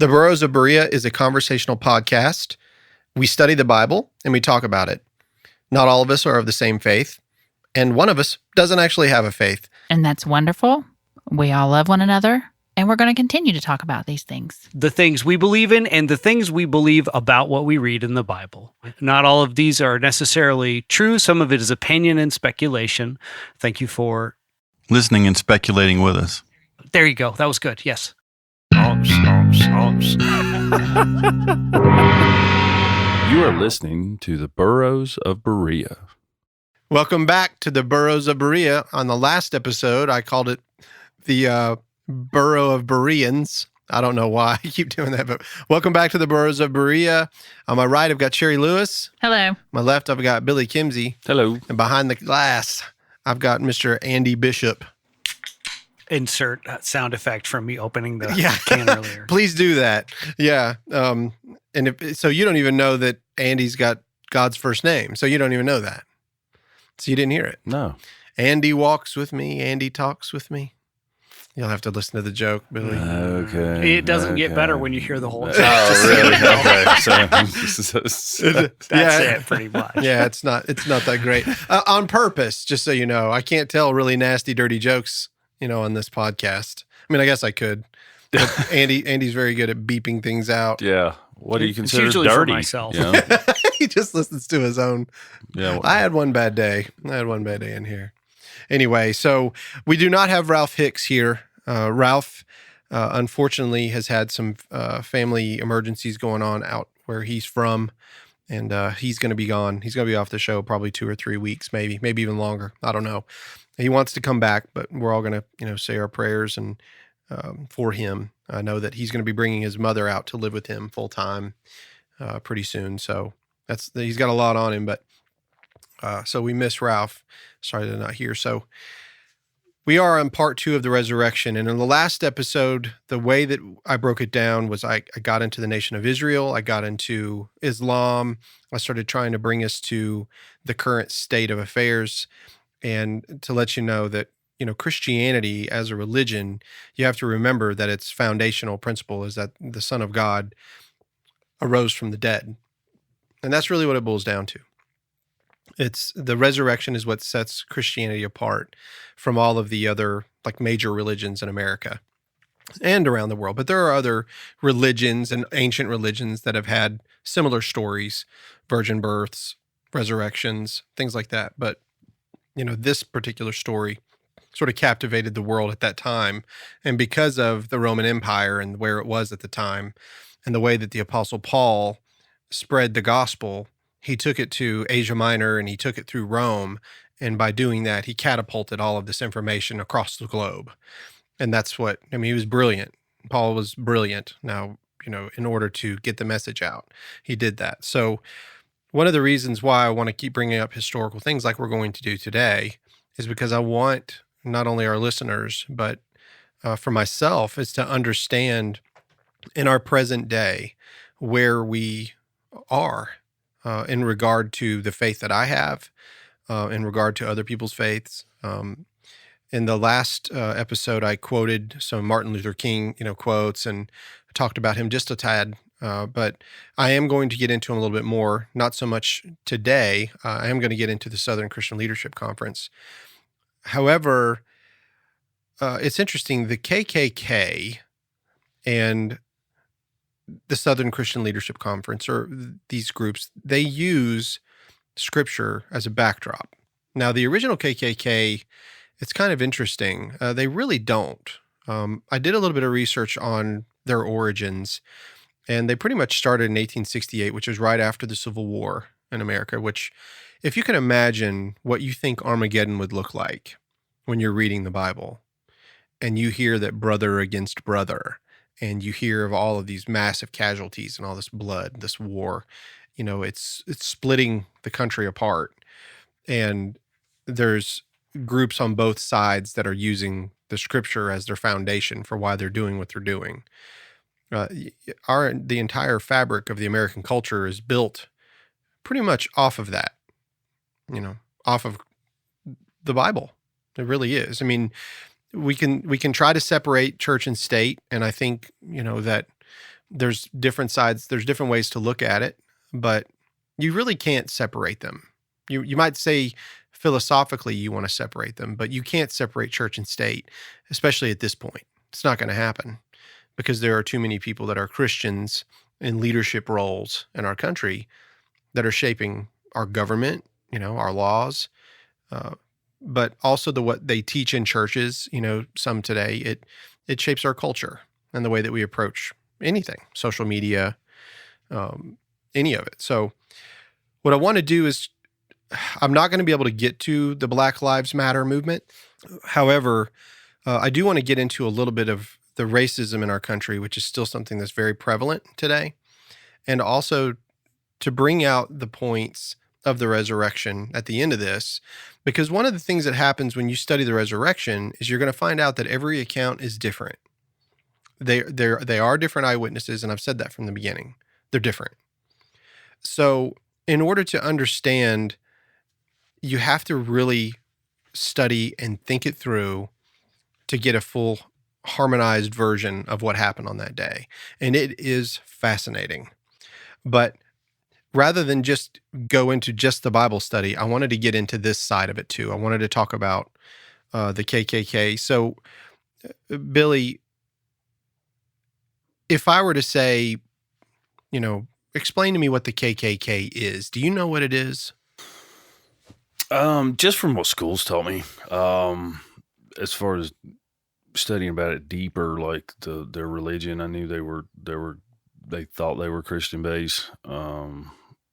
The Burrows of Berea is a conversational podcast. We study the Bible and we talk about it. Not all of us are of the same faith, and one of us doesn't actually have a faith. And that's wonderful. We all love one another, and we're going to continue to talk about these things. The things we believe in and the things we believe about what we read in the Bible. Not all of these are necessarily true. Some of it is opinion and speculation. Thank you for listening and speculating with us. There you go. That was good. Yes. You are listening to the Burrows of Berea. Welcome back to the Burrows of Berea. On the last episode, I called it the Burrow of Bereans. I don't know why I keep doing that, but welcome back to the Burrows of Berea. On my right, I've got Sherry Lewis. Hello. On my left, I've got Billy Kimsey. Hello. And behind the glass, I've got Mr. Andy Bishop. Insert sound effect from me opening the can earlier. Please do that. Yeah. And so you don't even know that Andy's got God's first name. So you don't even know that. So you didn't hear it. No. Andy walks with me. Andy talks with me. You'll have to listen to the joke, Billy. Okay. It doesn't get better when you hear the whole joke. Oh, really? Okay. That's it, pretty much. Yeah, it's not that great. On purpose, just so you know. I can't tell really nasty, dirty jokes, on this podcast. I mean, I guess I could. But Andy's very good at beeping things out. Yeah. What do you consider usually dirty? For myself. You know? He just listens to his own. Yeah. I had one bad day in here. Anyway, so we do not have Ralph Hicks here. Ralph, unfortunately, has had some family emergencies going on out where he's from, and he's going to be gone. He's going to be off the show probably 2 or 3 weeks, maybe even longer. I don't know. He wants to come back, but we're all going to, say our prayers and for him. I know that he's going to be bringing his mother out to live with him full time pretty soon. So he's got a lot on him, but so we miss Ralph. Sorry they're not here. So we are on part 2 of the resurrection. And in the last episode, the way that I broke it down was I got into the nation of Israel. I got into Islam. I started trying to bring us to the current state of affairs and to let you know that, Christianity as a religion, you have to remember that its foundational principle is that the Son of God arose from the dead. And that's really what it boils down to. It's the resurrection is what sets Christianity apart from all of the other major religions in America and around the world. But there are other religions and ancient religions that have had similar stories, virgin births, resurrections, things like that. But, this particular story sort of captivated the world at that time. And because of the Roman Empire and where it was at the time and the way that the Apostle Paul spread the gospel, he took it to Asia Minor and he took it through Rome. And by doing that, he catapulted all of this information across the globe. And that's he was brilliant. Paul was brilliant. Now, in order to get the message out, he did that. So one of the reasons why I want to keep bringing up historical things like we're going to do today is because I want not only our listeners, but for myself, is to understand in our present day where we are in regard to the faith that I have, in regard to other people's faiths. In the last episode, I quoted some Martin Luther King, quotes and talked about him just a tad. But I am going to get into him a little bit more, not so much today. I am going to get into the Southern Christian Leadership Conference. However, it's interesting, the KKK and the Southern Christian Leadership Conference, or these groups, they use Scripture as a backdrop. Now, the original KKK, it's kind of interesting. They really don't. I did a little bit of research on their origins, and they pretty much started in 1868, which was right after the Civil War in America, which, if you can imagine what you think Armageddon would look like when you're reading the Bible, and you hear that brother against brother, and you hear of all of these massive casualties and all this blood, this war, it's splitting the country apart. And there's groups on both sides that are using the Scripture as their foundation for why they're doing what they're doing. The entire fabric of the American culture is built pretty much off of that, off of the Bible. It really is. I mean, we can try to separate church and state, and I think, that There's different sides, there's different ways to look at it, but you really can't separate them. You might say philosophically you want to separate them, but you can't separate church and state, especially at this point. It's not going to happen because there are too many people that are Christians in leadership roles in our country that are shaping our government, our laws, but also what they teach in churches, some today, it shapes our culture and the way that we approach anything, social media, any of it. So what I want to do is, I'm not going to be able to get to the Black Lives Matter movement. However, I do want to get into a little bit of the racism in our country, which is still something that's very prevalent today, and also to bring out the points of the resurrection at the end of this, because one of the things that happens when you study the resurrection is you're going to find out that every account is different. They are different eyewitnesses, and I've said that from the beginning. They're different. So in order to understand, you have to really study and think it through to get a full harmonized version of what happened on that day. And it is fascinating. But rather than just go into just the Bible study, I wanted to get into this side of it too. I wanted to talk about the KKK. So, Billy, if I were to say, explain to me what the KKK is, do you know what it is? Just from what schools taught me, as far as studying about it deeper, like their religion, I knew they thought they were Christian based.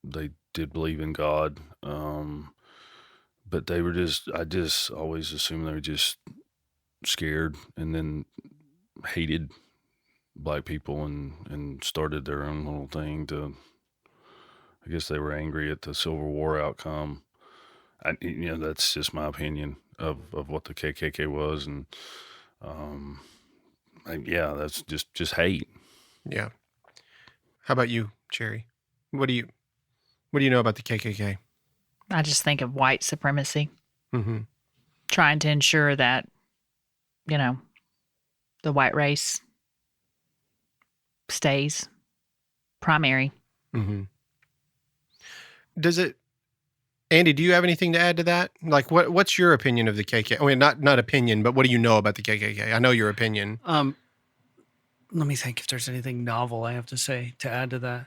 They did believe in God. But I just always assumed they were just scared and then hated black people and started their own little thing I guess they were angry at the Civil War outcome. That's just my opinion of what the KKK was. And, that's just hate. Yeah. How about you, Cherry? What do you know about the KKK? I just think of white supremacy, Mm-hmm. trying to ensure that, the white race stays primary. Mm-hmm. Andy, do you have anything to add to that? Like, what's your opinion of the KKK? I mean, not opinion, but what do you know about the KKK? I know your opinion. Let me think if there's anything novel I have to say to add to that.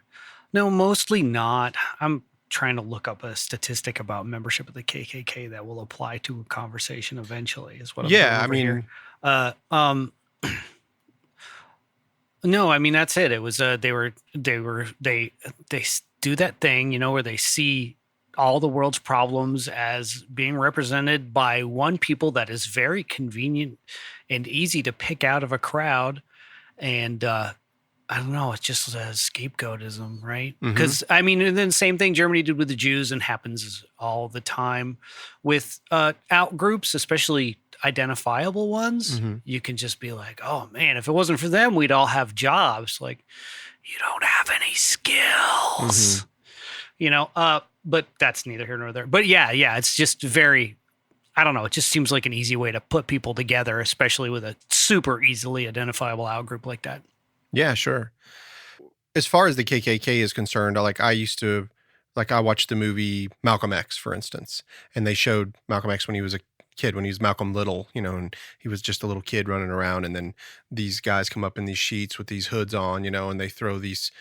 No, mostly not. I'm trying to look up a statistic about membership of the KKK that will apply to a conversation eventually. Is what I'm doing over here. No, I mean that's it. It was they do that thing, where they see all the world's problems as being represented by one people that is very convenient and easy to pick out of a crowd. And I don't know, it's just scapegoatism, right? Because, and then same thing Germany did with the Jews and happens all the time with out groups, especially identifiable ones. Mm-hmm. You can just be like, oh man, if it wasn't for them, we'd all have jobs. Like, you don't have any skills, but that's neither here nor there. But yeah, it's just very, I don't know. It just seems like an easy way to put people together, especially with a super easily identifiable out group like that. Yeah, sure. As far as the KKK is concerned, I watched the movie Malcolm X, for instance, and they showed Malcolm X when he was a kid, when he was Malcolm Little, and he was just a little kid running around, and then these guys come up in these sheets with these hoods on, and they throw these,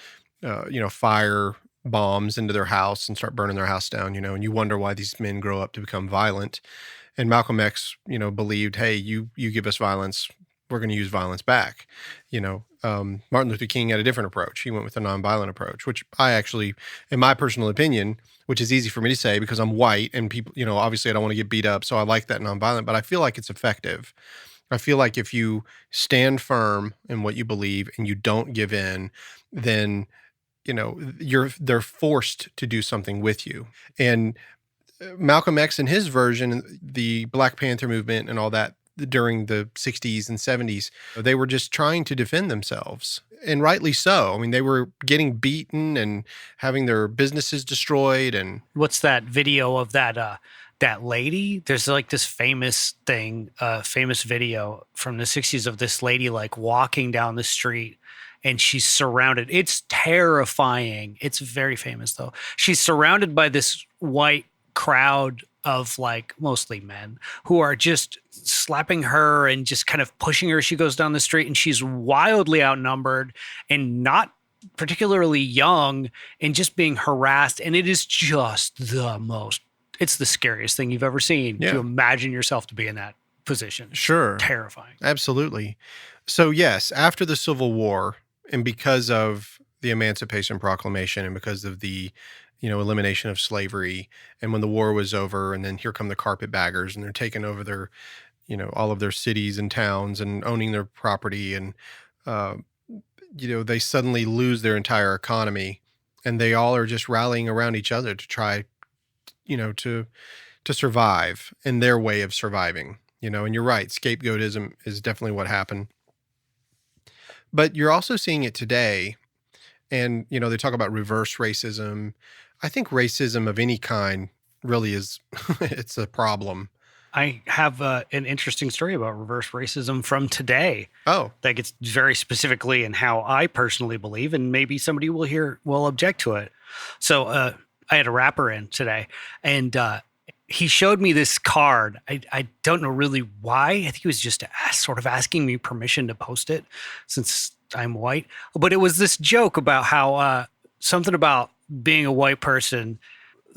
fire bombs into their house and start burning their house down, and you wonder why these men grow up to become violent. And Malcolm X, believed, hey, you give us violence, we're going to use violence back. Martin Luther King had a different approach. He went with a nonviolent approach, which I actually, in my personal opinion, which is easy for me to say because I'm white and people, obviously I don't want to get beat up. So I like that nonviolent, but I feel like it's effective. I feel like if you stand firm in what you believe and you don't give in, then, they're forced to do something with you. And Malcolm X in his version, the Black Panther movement and all that during the 60s and 70s, they were just trying to defend themselves. And rightly so. I mean, they were getting beaten and having their businesses destroyed. And what's that video of that lady? There's like this famous video from the 60s of this lady like walking down the street and she's surrounded. It's terrifying. It's very famous though. She's surrounded by this white crowd of like mostly men who are just slapping her and just kind of pushing her as she goes down the street, and she's wildly outnumbered and not particularly young and just being harassed. And it is just it's the scariest thing you've ever seen to imagine yourself to be in that position. Sure. Terrifying. Absolutely. So yes, after the Civil War, and because of the Emancipation Proclamation and because of the elimination of slavery, and when the war was over, and then here come the carpetbaggers, and they're taking over their all of their cities and towns and owning their property, and they suddenly lose their entire economy, and they all are just rallying around each other to try to survive in their way of surviving. And you're right, scapegoatism is definitely what happened. But you're also seeing it today, and they talk about reverse racism. I think racism of any kind really is it's a problem. I have an interesting story about reverse racism from today. Oh, that gets very specifically in how I personally believe, and maybe somebody will object to it. So I had a rapper in today, and he showed me this card. I don't know really why. I think he was just sort of asking me permission to post it since I'm white. But it was this joke about how something about being a white person,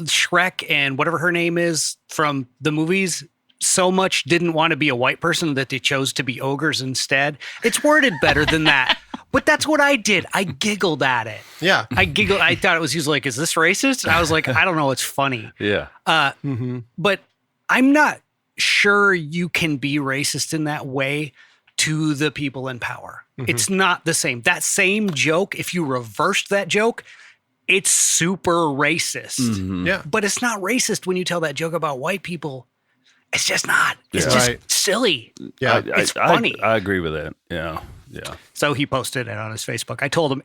Shrek and whatever her name is from the movies so much didn't want to be a white person that they chose to be ogres instead. It's worded better than that. But that's what I did. I giggled at it. Yeah. I giggled. I thought he was like, is this racist? And I was like, I don't know. It's funny. Yeah. But I'm not sure you can be racist in that way to the people in power. It's not the same. That same joke, if you reversed that joke, it's super racist. Yeah. But it's not racist when you tell that joke about white people. It's just not. It's Yeah. just Right. silly. Yeah. It's funny. I agree with that. Yeah. Yeah. So he posted it on his Facebook. I told him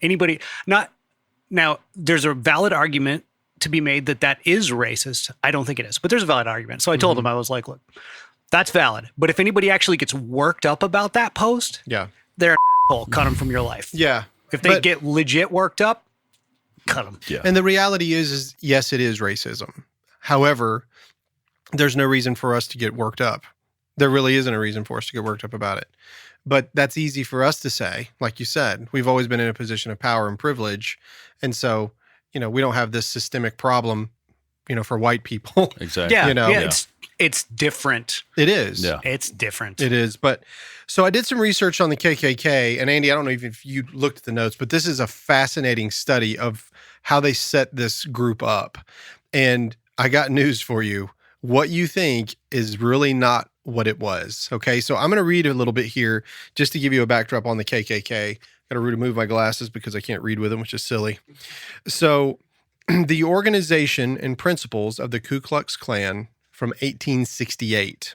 now there's a valid argument to be made that is racist. I don't think it is, but there's a valid argument. So I told him, I was like, look, that's valid. But if anybody actually gets worked up about that post, they're an asshole. Cut them from your life. Yeah. If they get legit worked up, cut them. Yeah. And the reality is yes, it is racism. However, there's no reason for us to get worked up. There really isn't a reason for us to get worked up about it. But that's easy for us to say. Like you said, we've always been in a position of power and privilege. And so, we don't have this systemic problem, for white people. Exactly. Yeah. It's different. It is. Yeah. It's different. It is. But so I did some research on the KKK, and Andy, I don't know if you looked at the notes, but this is a fascinating study of how they set this group up. And I got news for you. What you think is really not what it was. Okay. So I'm going to read a little bit here just to give you a backdrop on the KKK. Got to remove my glasses because I can't read with them, which is silly. So the organization and principles of the Ku Klux Klan from 1868.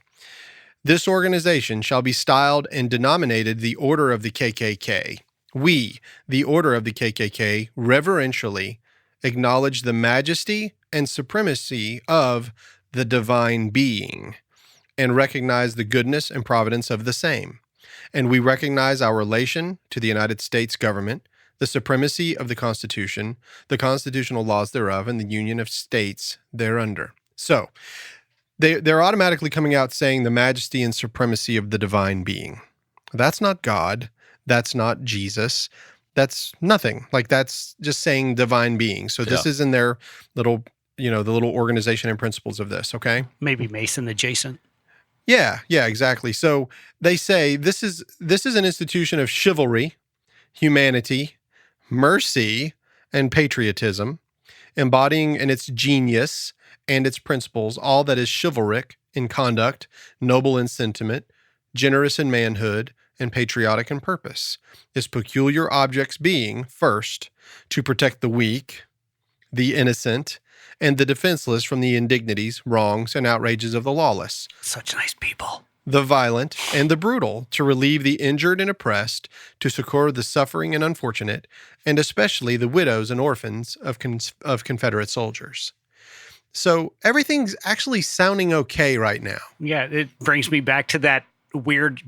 This organization shall be styled and denominated the Order of the KKK. We, the Order of the KKK, reverentially acknowledge the majesty and supremacy of the divine being and recognize the goodness and providence of the same. And we recognize our relation to the United States government, the supremacy of the Constitution, the constitutional laws thereof, and the union of states thereunder. So they're automatically coming out saying the majesty and supremacy of the divine being. That's not God. That's not Jesus. That's nothing. Like, that's just saying divine being. So this is in their little, the little organization and principles of this, okay? Maybe Mason adjacent. Yeah, exactly. So they say this is an institution of chivalry, humanity, mercy, and patriotism, embodying in its genius and its principles all that is chivalric in conduct, noble in sentiment, generous in manhood, and patriotic in purpose. Its peculiar objects being, first, to protect the weak, the innocent, and the defenseless from the indignities, wrongs, and outrages of the lawless. Such nice people. The violent and the brutal, to relieve the injured and oppressed, to succor the suffering and unfortunate, and especially the widows and orphans of Confederate soldiers. So everything's actually sounding okay right now. Yeah, it brings me back to that weird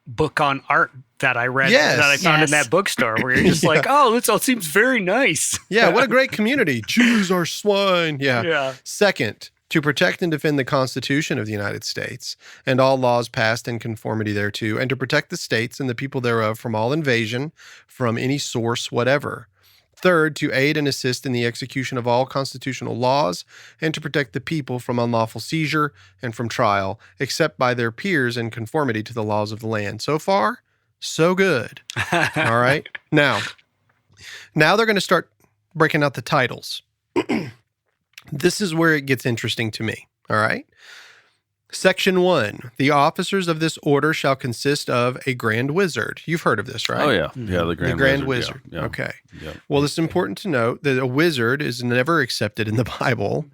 book on art that I read Yes. that I found Yes. in that bookstore where you're just like, oh, this all seems very nice. Yeah, what a great community. Jews are swine. Yeah. Yeah. Second, to protect and defend the Constitution of the United States and all laws passed in conformity thereto, and to protect the states and the people thereof from all invasion, from any source whatever. Third, to aid and assist in the execution of all constitutional laws, and to protect the people from unlawful seizure and from trial, except by their peers in conformity to the laws of the land. So far, so good. All right. Now they're going to start breaking out the titles. This is where it gets interesting to me. All right. Section 1, the officers of this order shall consist of a grand wizard. You've heard of this, right? Oh yeah, yeah. The Grand Wizard. Yeah, yeah, Okay. yeah. Well, it's important to note that a wizard is never accepted in the Bible.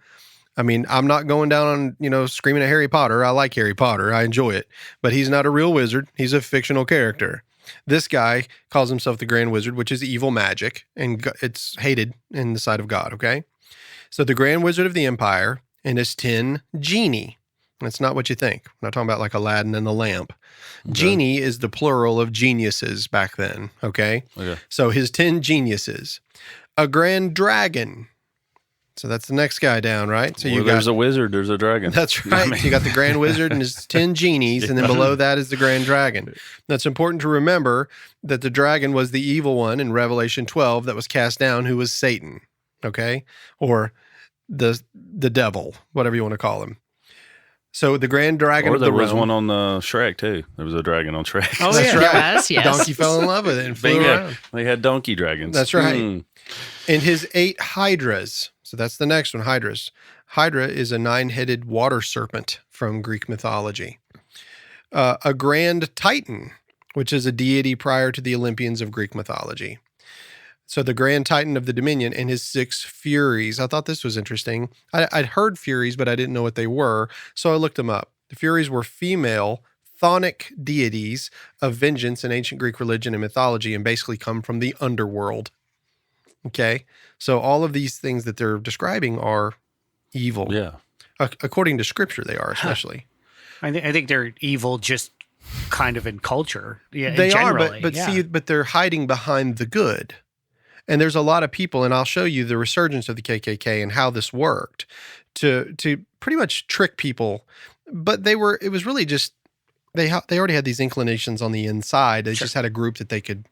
I mean, I'm not going down on, screaming at Harry Potter. I like Harry Potter. I enjoy it. But he's not a real wizard. He's a fictional character. This guy calls himself the Grand Wizard, which is evil magic, and it's hated in the sight of God, okay? So the Grand Wizard of the Empire and his 10 genii. That's not what you think. I'm not talking about like Aladdin and the lamp. Okay. Genie is the plural of geniuses back then, okay? Okay. So his 10 geniuses. A grand dragon. So that's the next guy down, right? So Where there's a wizard, there's a dragon. That's right. So you got the Grand Wizard and his 10 genies, and then below that is the Grand Dragon. That's important to remember that the dragon was the evil one in Revelation 12 that was cast down, who was Satan, okay? Or the devil, whatever you want to call him. So the Grand Dragon Or of the there was realm. one on Shrek too. There was a dragon on Shrek. Oh, That's yeah. right. Yes, yes. The donkey fell in love with it and flew around. They had donkey dragons. That's right. Mm. And his 8 hydras. So that's the next one, hydras. Hydra is a 9-headed water serpent from Greek mythology. A grand titan, which is a deity prior to the Olympians of Greek mythology. So the grand titan of the dominion and his 6 furies. I thought this was interesting. I'd heard furies, but I didn't know what they were. So I looked them up. The furies were female chthonic deities of vengeance in ancient Greek religion and mythology, and basically come from the underworld. Okay. So all of these things that they're describing are evil. Yeah. According to scripture, they are, especially. I think they're evil just kind of in culture. Yeah, They are, generally, but yeah. see, but they're hiding behind the good. And there's a lot of people, and I'll show you the resurgence of the KKK and how this worked to pretty much trick people. But it was really just, they already had these inclinations on the inside. They just had a group that they could,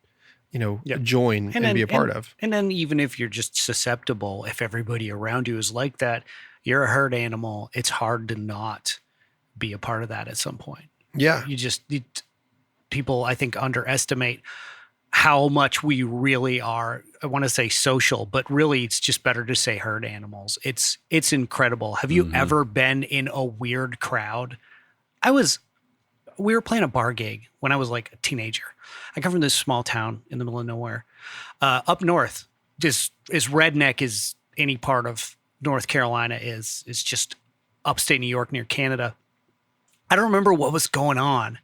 Yep. join and be a part of. And then even if you're just susceptible, if everybody around you is like that, you're a herd animal. It's hard to not be a part of that at some point. Yeah. People, I think, underestimate how much we really are. I want to say social, but really it's just better to say herd animals. It's incredible. Have you ever been in a weird crowd? We were playing a bar gig when I was like a teenager. I come from this small town in the middle of nowhere, up north, just as redneck as any part of North Carolina is. It's just upstate New York near Canada. I don't remember what was going on,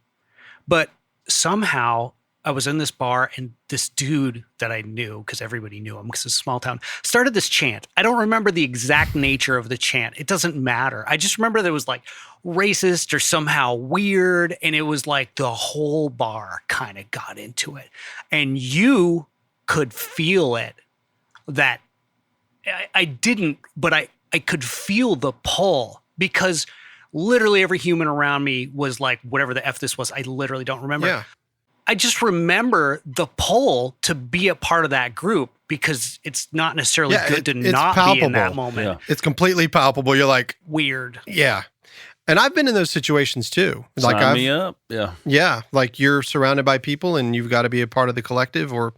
but somehow I was in this bar and this dude that I knew, because everybody knew him because it's a small town, started this chant. I don't remember the exact nature of the chant. It doesn't matter. I just remember there was like racist or somehow weird, and it was like the whole bar kind of got into it. And you could feel it. That I didn't, but I could feel the pull, because literally every human around me was like, whatever the F this was, I literally don't remember. Yeah. I just remember the pull to be a part of that group, because it's not necessarily good to it's not palpable. be in that moment. Yeah. It's completely palpable. You're like, Weird. yeah. And I've been in those situations too. Sign me up. Yeah. Yeah. Like you're surrounded by people and you've got to be a part of the collective, or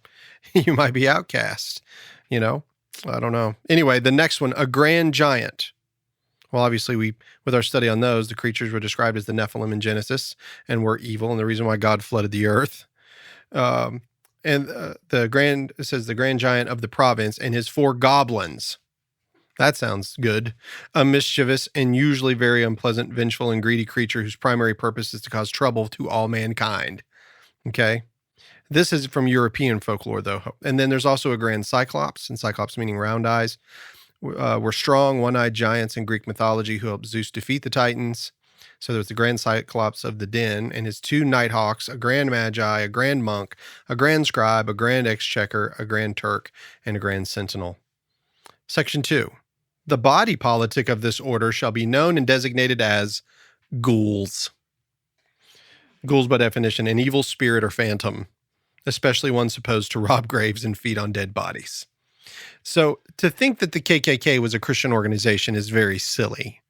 you might be outcast, I don't know. Anyway, the next one, a grand giant. Well, obviously with our study on those, the creatures were described as the Nephilim in Genesis and were evil, and the reason why God flooded the earth. It says the grand giant of the province and his 4 goblins. That sounds good. A mischievous and usually very unpleasant, vengeful, and greedy creature whose primary purpose is to cause trouble to all mankind. Okay? This is from European folklore, though. And then there's also a grand cyclops, and cyclops meaning round eyes, were strong, one-eyed giants in Greek mythology who helped Zeus defeat the Titans. So there was the Grand Cyclops of the Den and his 2 Nighthawks, a Grand Magi, a Grand Monk, a Grand Scribe, a Grand Exchequer, a Grand Turk, and a Grand Sentinel. Section 2. The body politic of this order shall be known and designated as ghouls. Ghouls, by definition, an evil spirit or phantom, especially one supposed to rob graves and feed on dead bodies. So to think that the KKK was a Christian organization is very silly.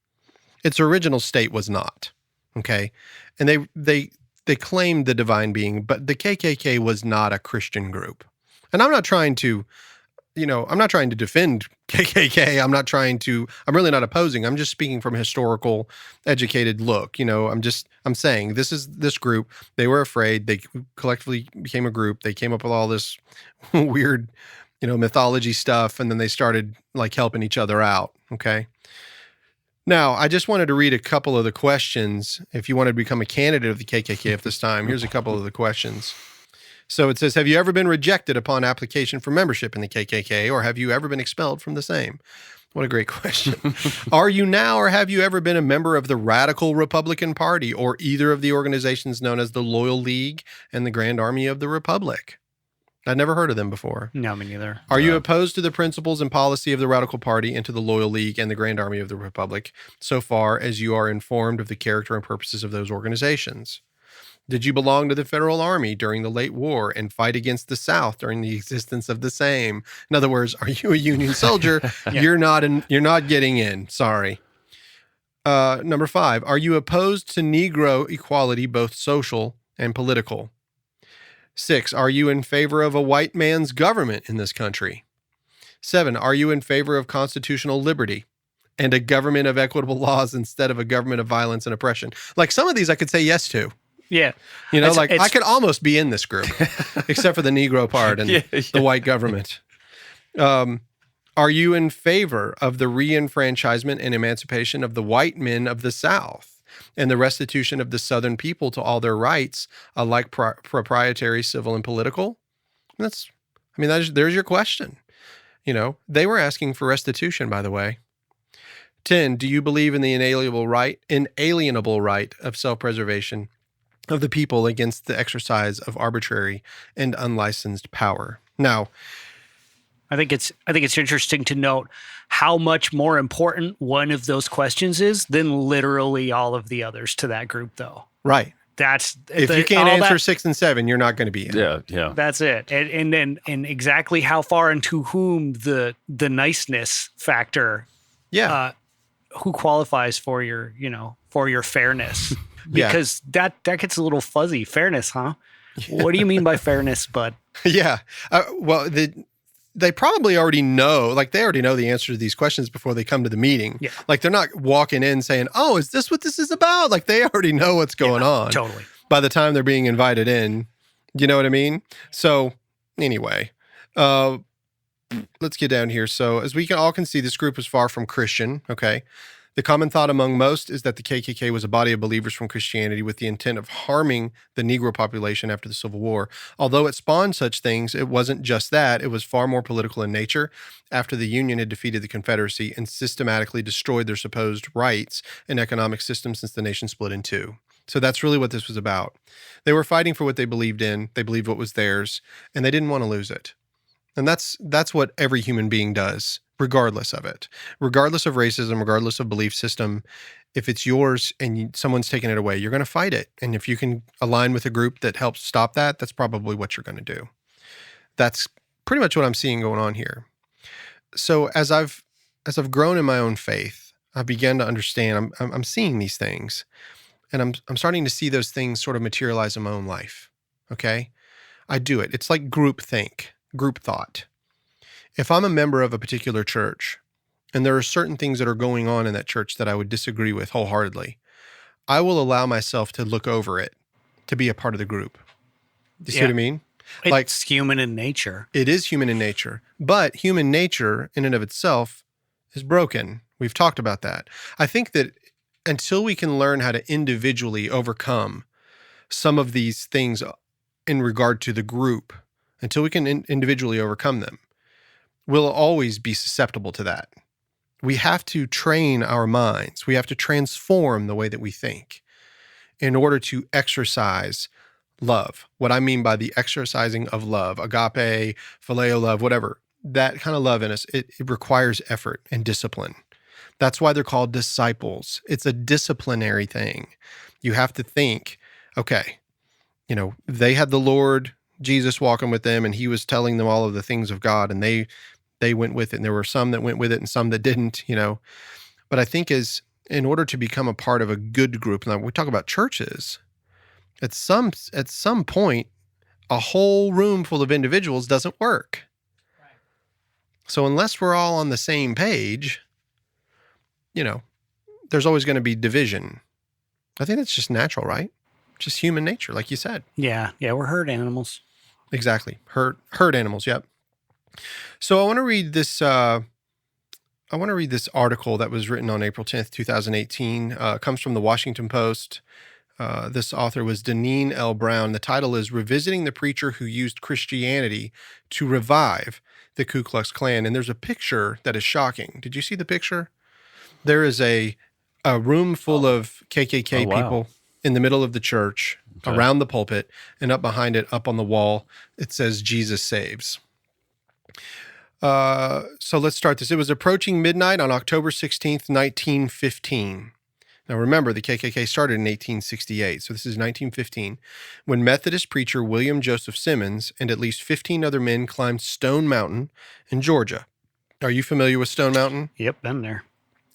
Its original state was not, okay? And they claimed the divine being, but the KKK was not a Christian group. And I'm not trying to, I'm not trying to defend KKK. I'm really not opposing. I'm just speaking from a historical, educated look. I'm saying this group, they were afraid. They collectively became a group. They came up with all this weird, mythology stuff. And then they started like helping each other out. Okay. Now, I just wanted to read a couple of the questions. If you want to become a candidate of the KKK at this time, here's a couple of the questions. So it says, have you ever been rejected upon application for membership in the KKK, or have you ever been expelled from the same? What a great question. Are you now or have you ever been a member of the Radical Republican Party or either of the organizations known as the Loyal League and the Grand Army of the Republic? I'd never heard of them before. No, me neither. Are you opposed to the principles and policy of the Radical Party and to the Loyal League and the Grand Army of the Republic so far as you are informed of the character and purposes of those organizations? Did you belong to the Federal Army during the late war and fight against the South during the existence of the same? In other words, are you a Union soldier? Yeah. You're not getting in. Sorry. Number 5, are you opposed to Negro equality, both social and political? 6, are you in favor of a white man's government in this country? 7, are you in favor of constitutional liberty and a government of equitable laws instead of a government of violence and oppression? Like some of these I could say yes to. Yeah. I could almost be in this group, except for the Negro part and the white government. Are you in favor of the reenfranchisement and emancipation of the white men of the South and the restitution of the Southern people to all their rights, alike proprietary, civil, and political? There's your question. They were asking for restitution, by the way. 10, do you believe in the inalienable right of self-preservation of the people against the exercise of arbitrary and unlicensed power? Now, I think it's interesting to note how much more important one of those questions is than literally all of the others to that group, though. right. If you can't answer 6 and 7, you're not going to be in. Yeah. That's it. And exactly how far and to whom the niceness factor, who qualifies for your fairness. Because that gets a little fuzzy. Fairness, huh? Yeah. What do you mean by fairness, bud? Yeah. They probably already know, they already know the answer to these questions before they come to the meeting. Yeah. They're not walking in saying, oh, is this what this is about? They already know what's going on. Totally. By the time they're being invited in. You know what I mean? So anyway, let's get down here. So as we all can see, this group is far from Christian, okay? The common thought among most is that the KKK was a body of believers from Christianity with the intent of harming the Negro population after the Civil War. Although it spawned such things, it wasn't just that. It was far more political in nature after the Union had defeated the Confederacy and systematically destroyed their supposed rights and economic system since the nation split in two. So that's really what this was about. They were fighting for what they believed in. They believed what was theirs, and they didn't want to lose it. And that's what every human being does, regardless of it. Regardless of racism, regardless of belief system, if it's yours and someone's taking it away, you're going to fight it. And if you can align with a group that helps stop that, that's probably what you're going to do. That's pretty much what I'm seeing going on here. So as I've grown in my own faith, I've begun to understand, I'm seeing these things, and I'm starting to see those things sort of materialize in my own life. Okay? I do it. It's like group thought. If I'm a member of a particular church and there are certain things that are going on in that church that I would disagree with wholeheartedly, I will allow myself to look over it, to be a part of the group. Do you see what I mean? It's human in nature. It is human in nature, but human nature in and of itself is broken. We've talked about that. I think that until we can learn how to individually overcome some of these things in regard to the group, until we can individually overcome them, we'll always be susceptible to that. we have to train our minds. We have to transform the way that we think in order to exercise love. What I mean by the exercising of love, agape, phileo love, whatever, that kind of love in us, it requires effort and discipline. That's why they're called disciples. It's a disciplinary thing. You have to think, okay, they had the Lord Jesus walking with them, and he was telling them all of the things of God, and they went with it. And there were some that went with it and some that didn't, But I think in order to become a part of a good group, now we talk about churches, at some point, a whole room full of individuals doesn't work. Right. So unless we're all on the same page, there's always going to be division. I think that's just natural, right? Just human nature, like you said. Yeah, we're herd animals. Exactly. Herd animals, yep. So I want to read this article that was written on April 10th, 2018. It comes from the Washington Post. This author was Deneen L. Brown. The title is Revisiting the Preacher Who Used Christianity to Revive the Ku Klux Klan. And there's a picture that is shocking. Did you see the picture? There is a room full of KKK people in the middle of the church, around the pulpit, and up behind it, up on the wall, it says, Jesus saves. So let's start this. It was approaching midnight on October 16th, 1915. Now remember, the KKK started in 1868, so this is 1915, when Methodist preacher William Joseph Simmons and at least 15 other men climbed Stone Mountain in Georgia. Are you familiar with Stone Mountain? Yep, been there.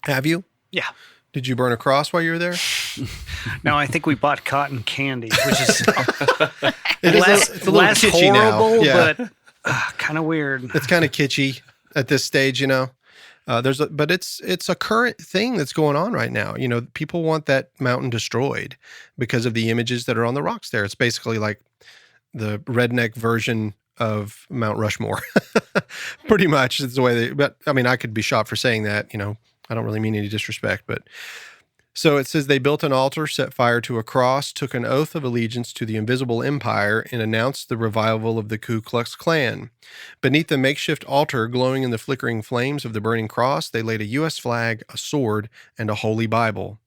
Have you? Yeah. Did you burn a cross while you were there? No, I think we bought cotton candy, which is it's a little less kitschy horrible, now. but kind of weird. It's kind of kitschy at this stage, but it's a current thing that's going on right now. People want that mountain destroyed because of the images that are on the rocks there. It's basically like the redneck version of Mount Rushmore. Pretty much it's the way but I mean, I could be shot for saying that, I don't really mean any disrespect, but so it says they built an altar, set fire to a cross, took an oath of allegiance to the invisible empire, and announced the revival of the Ku Klux Klan. Beneath the makeshift altar, glowing in the flickering flames of the burning cross, they laid a U.S. flag, a sword, and a holy Bible.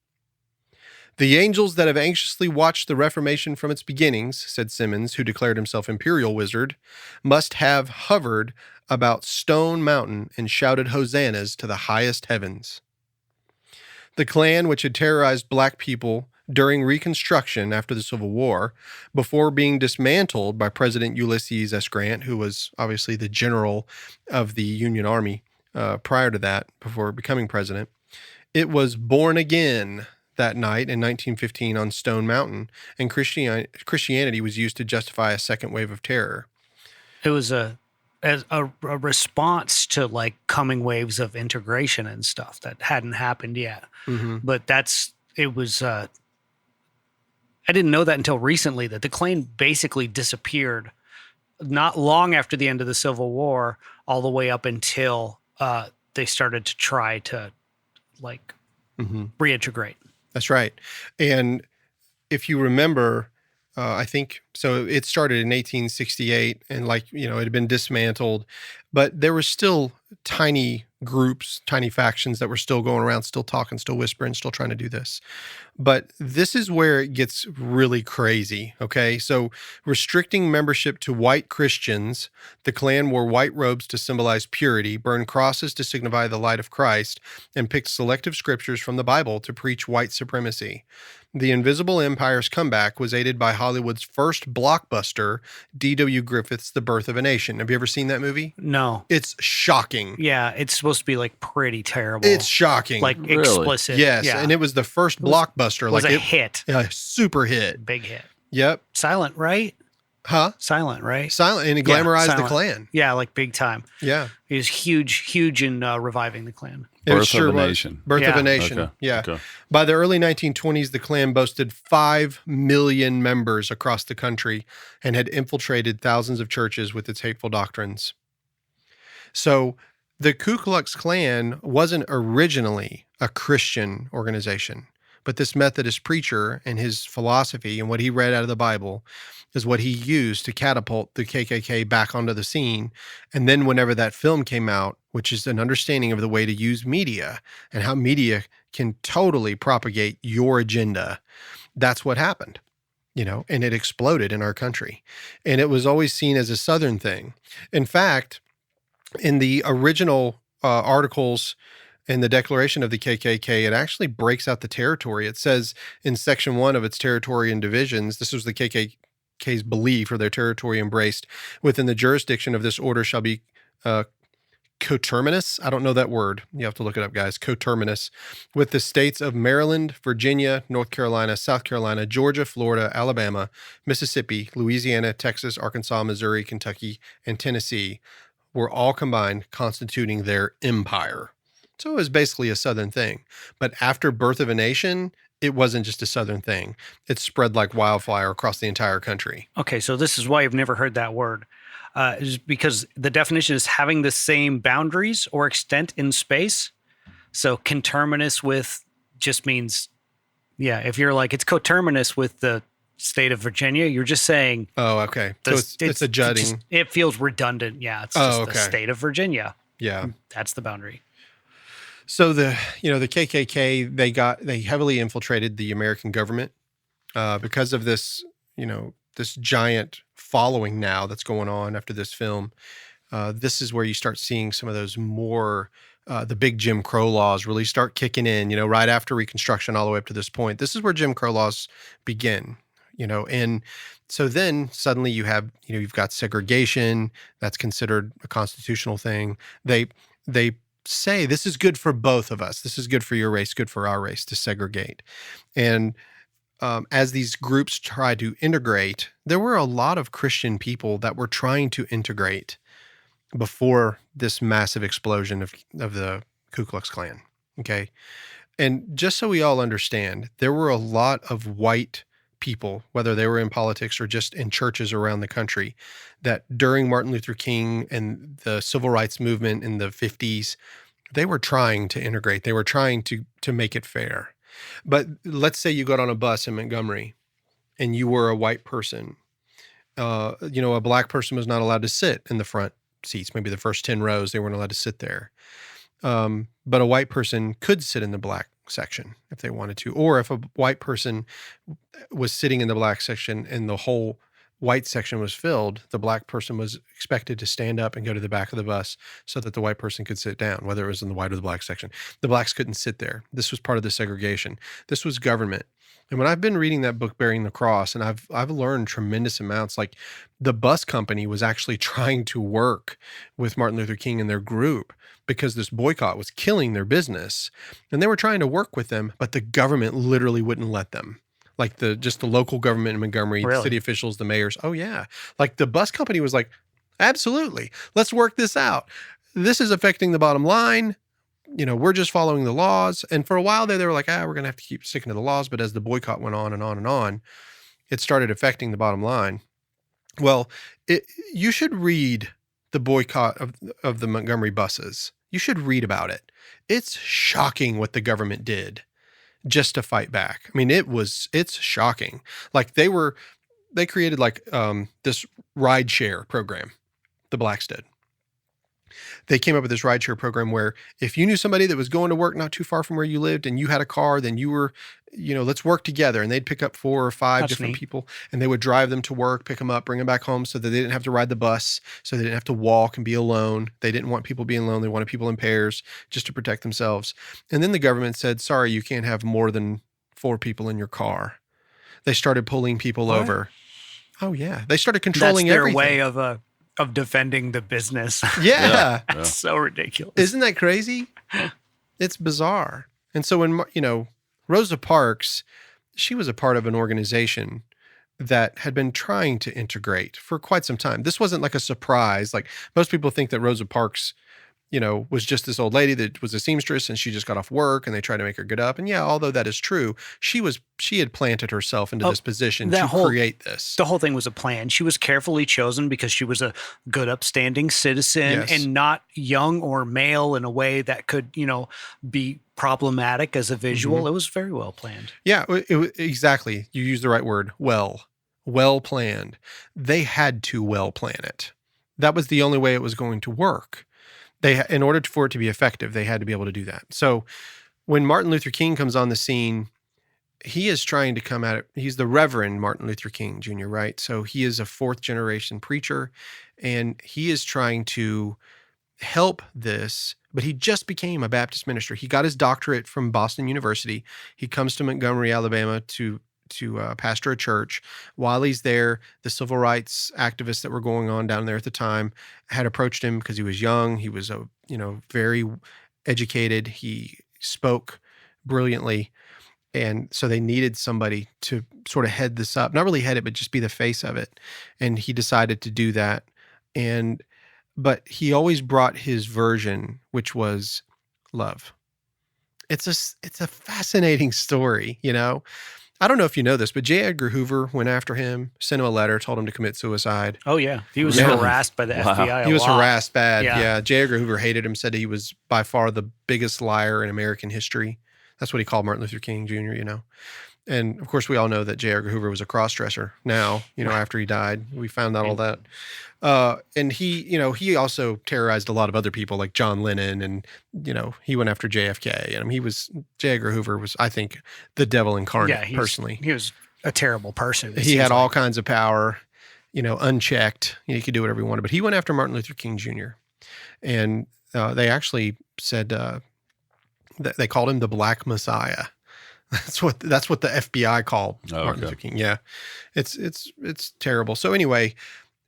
The angels that have anxiously watched the Reformation from its beginnings, said Simmons, who declared himself imperial wizard, must have hovered about Stone Mountain and shouted hosannas to the highest heavens. The Klan, which had terrorized black people during Reconstruction after the Civil War, before being dismantled by President Ulysses S. Grant, who was obviously the general of the Union Army prior to that, before becoming president, it was born again that night in 1915 on Stone Mountain, and Christianity was used to justify a second wave of terror. It was a response to like coming waves of integration and stuff that hadn't happened yet. Mm-hmm. But it was, I didn't know that until recently, that the Klan basically disappeared not long after the end of the Civil War, all the way up until they started to try to reintegrate. That's right. And if you remember, I think, so it started in 1868 and it had been dismantled, but there were still tiny groups, tiny factions that were still going around, still talking, still whispering, still trying to do this. But this is where it gets really crazy, okay? So restricting membership to white Christians, the Klan wore white robes to symbolize purity, burned crosses to signify the light of Christ, and picked selective scriptures from the Bible to preach white supremacy. The Invisible Empire's comeback was aided by Hollywood's first blockbuster, D.W. Griffith's The Birth of a Nation. Have you ever seen that movie? No. It's shocking. Yeah, it's supposed to be pretty terrible. It's shocking. Really? Explicit. Yes, yeah. And it was the first blockbuster. It was a hit. A super hit. Big hit. Yep. Silent, right? Huh? Silent, right? Silent, and it glamorized the Klan. Yeah, big time. Yeah. He was huge in reviving the Klan. Birth of a Nation. Birth of a Nation. Okay. Yeah. Okay. By the early 1920s, the Klan boasted 5 million members across the country and had infiltrated thousands of churches with its hateful doctrines. So the Ku Klux Klan wasn't originally a Christian organization, but this Methodist preacher and his philosophy and what he read out of the Bible is what he used to catapult the KKK back onto the scene. And then whenever that film came out which is an understanding of the way to use media and how media can totally propagate your agenda. That's what happened, and it exploded in our country. And it was always seen as a Southern thing. In fact, in the original articles in the declaration of the KKK, it actually breaks out the territory. It says in section 1 of its territory and divisions, this was the KKK's belief, or their territory embraced within the jurisdiction of this order shall be coterminous. I don't know that word. You have to look it up, guys. Coterminous with the states of Maryland, Virginia, North Carolina, South Carolina, Georgia, Florida, Alabama, Mississippi, Louisiana, Texas, Arkansas, Missouri, Kentucky, and Tennessee were all combined, constituting their empire. So it was basically a Southern thing. But after Birth of a Nation, it wasn't just a Southern thing. It spread like wildfire across the entire country. Okay, so this is why I've never heard that word. Is because the definition is having the same boundaries or extent in space. So conterminous with just means, if you're like, it's coterminous with the state of Virginia, you're just saying. Oh, okay. So it's a jutting. It feels redundant. Yeah, it's just the state of Virginia. Yeah. That's the boundary. So the KKK, they heavily infiltrated the American government because of this, this giant following now that's going on after this film. This is where you start seeing some of those more, the big Jim Crow laws really start kicking in, right after Reconstruction all the way up to this point. This is where Jim Crow laws begin, and so then suddenly you have, you've got segregation that's considered a constitutional thing. They say this is good for both of us. This is good for your race, good for our race to segregate. And as these groups try to integrate, there were a lot of Christian people that were trying to integrate before this massive explosion of the Ku Klux Klan. Okay. And just so we all understand, there were a lot of white people, whether they were in politics or just in churches around the country, that during Martin Luther King and the civil rights movement in the 50s, they were trying to integrate. They were trying to make it fair. But let's say you got on a bus in Montgomery and you were a white person. A black person was not allowed to sit in the front seats, maybe the first 10 rows, they weren't allowed to sit there. But a white person could sit in the black section if they wanted to. Or if a white person was sitting in the black section and the whole white section was filled, the black person was expected to stand up and go to the back of the bus so that the white person could sit down, whether it was in the white or the black section. The blacks couldn't sit there. This was part of the segregation. This was government. And when I've been reading that book, Bearing the Cross, and I've learned tremendous amounts, like the bus company was actually trying to work with Martin Luther King and their group because this boycott was killing their business. And they were trying to work with them, but the government literally wouldn't let them. Like the local government in Montgomery, Really? The city officials, the mayors. Oh yeah. Like the bus company was like, absolutely, let's work this out. This is affecting the bottom line. We're just following the laws. And for a while there, they were like, we're going to have to keep sticking to the laws. But as the boycott went on and on and on, it started affecting the bottom line. Well, you should read the boycott of the Montgomery buses. You should read about it. It's shocking what the government did just to fight back. I mean, it's shocking. Like they created like this ride share program, the blacks did. They came up with this rideshare program where if you knew somebody that was going to work not too far from where you lived and you had a car, then you were, let's work together. And they'd pick up 4 or 5 That's different neat. people and they would drive them to work, pick them up, bring them back home so that they didn't have to ride the bus, so they didn't have to walk and be alone. They didn't want people being alone. They wanted people in pairs just to protect themselves. And then the government said, sorry, you can't have more than 4 people in your car. They started pulling people What? over. Oh yeah. They started controlling That's their everything. way of defending the business. Yeah. That's so ridiculous. Isn't that crazy? It's bizarre. And so when, Rosa Parks, she was a part of an organization that had been trying to integrate for quite some time. This wasn't like a surprise. Like most people think that Rosa Parks, was just this old lady that was a seamstress and she just got off work and they tried to make her get up. And yeah, although that is true, she had planted herself into this position to create this. The whole thing was a plan. She was carefully chosen because she was a good, upstanding citizen and not young or male in a way that could, be problematic as a visual. Mm-hmm. It was very well planned. Yeah, exactly. You used the right word. Well planned. They had to well plan it. That was the only way it was going to work. in order for it to be effective, they had to be able to do that. So when Martin Luther King comes on the scene, he is trying to come at it. He's the Reverend Martin Luther King Jr., right? So he is a fourth generation preacher, and he is trying to help this, but he just became a Baptist minister. He got his doctorate from Boston University. He comes to Montgomery, Alabama to pastor a church. While he's there, the civil rights activists that were going on down there at the time had approached him because he was young. He was very educated. He spoke brilliantly. And so they needed somebody to sort of head this up, not really head it, but just be the face of it. And he decided to do that. But he always brought his version, which was love. It's a fascinating story, I don't know if you know this, but J. Edgar Hoover went after him, sent him a letter, told him to commit suicide. Oh, yeah. He was Yeah. harassed by the FBI. He was lot. harassed bad. Yeah. Yeah. J. Edgar Hoover hated him, said he was by far the biggest liar in American history. That's what he called Martin Luther King Jr., And of course, we all know that J. Edgar Hoover was a cross-dresser now, after he died. We found out all that. And he also terrorized a lot of other people like John Lennon, and, he went after JFK. And J. Edgar Hoover was, I think, the devil incarnate, personally. He was a terrible person. He had all kinds of power, unchecked. He could do whatever he wanted. But he went after Martin Luther King Jr. And they actually said that they called him the Black Messiah. That's what the FBI called Martin Luther King. Yeah, it's terrible. So anyway,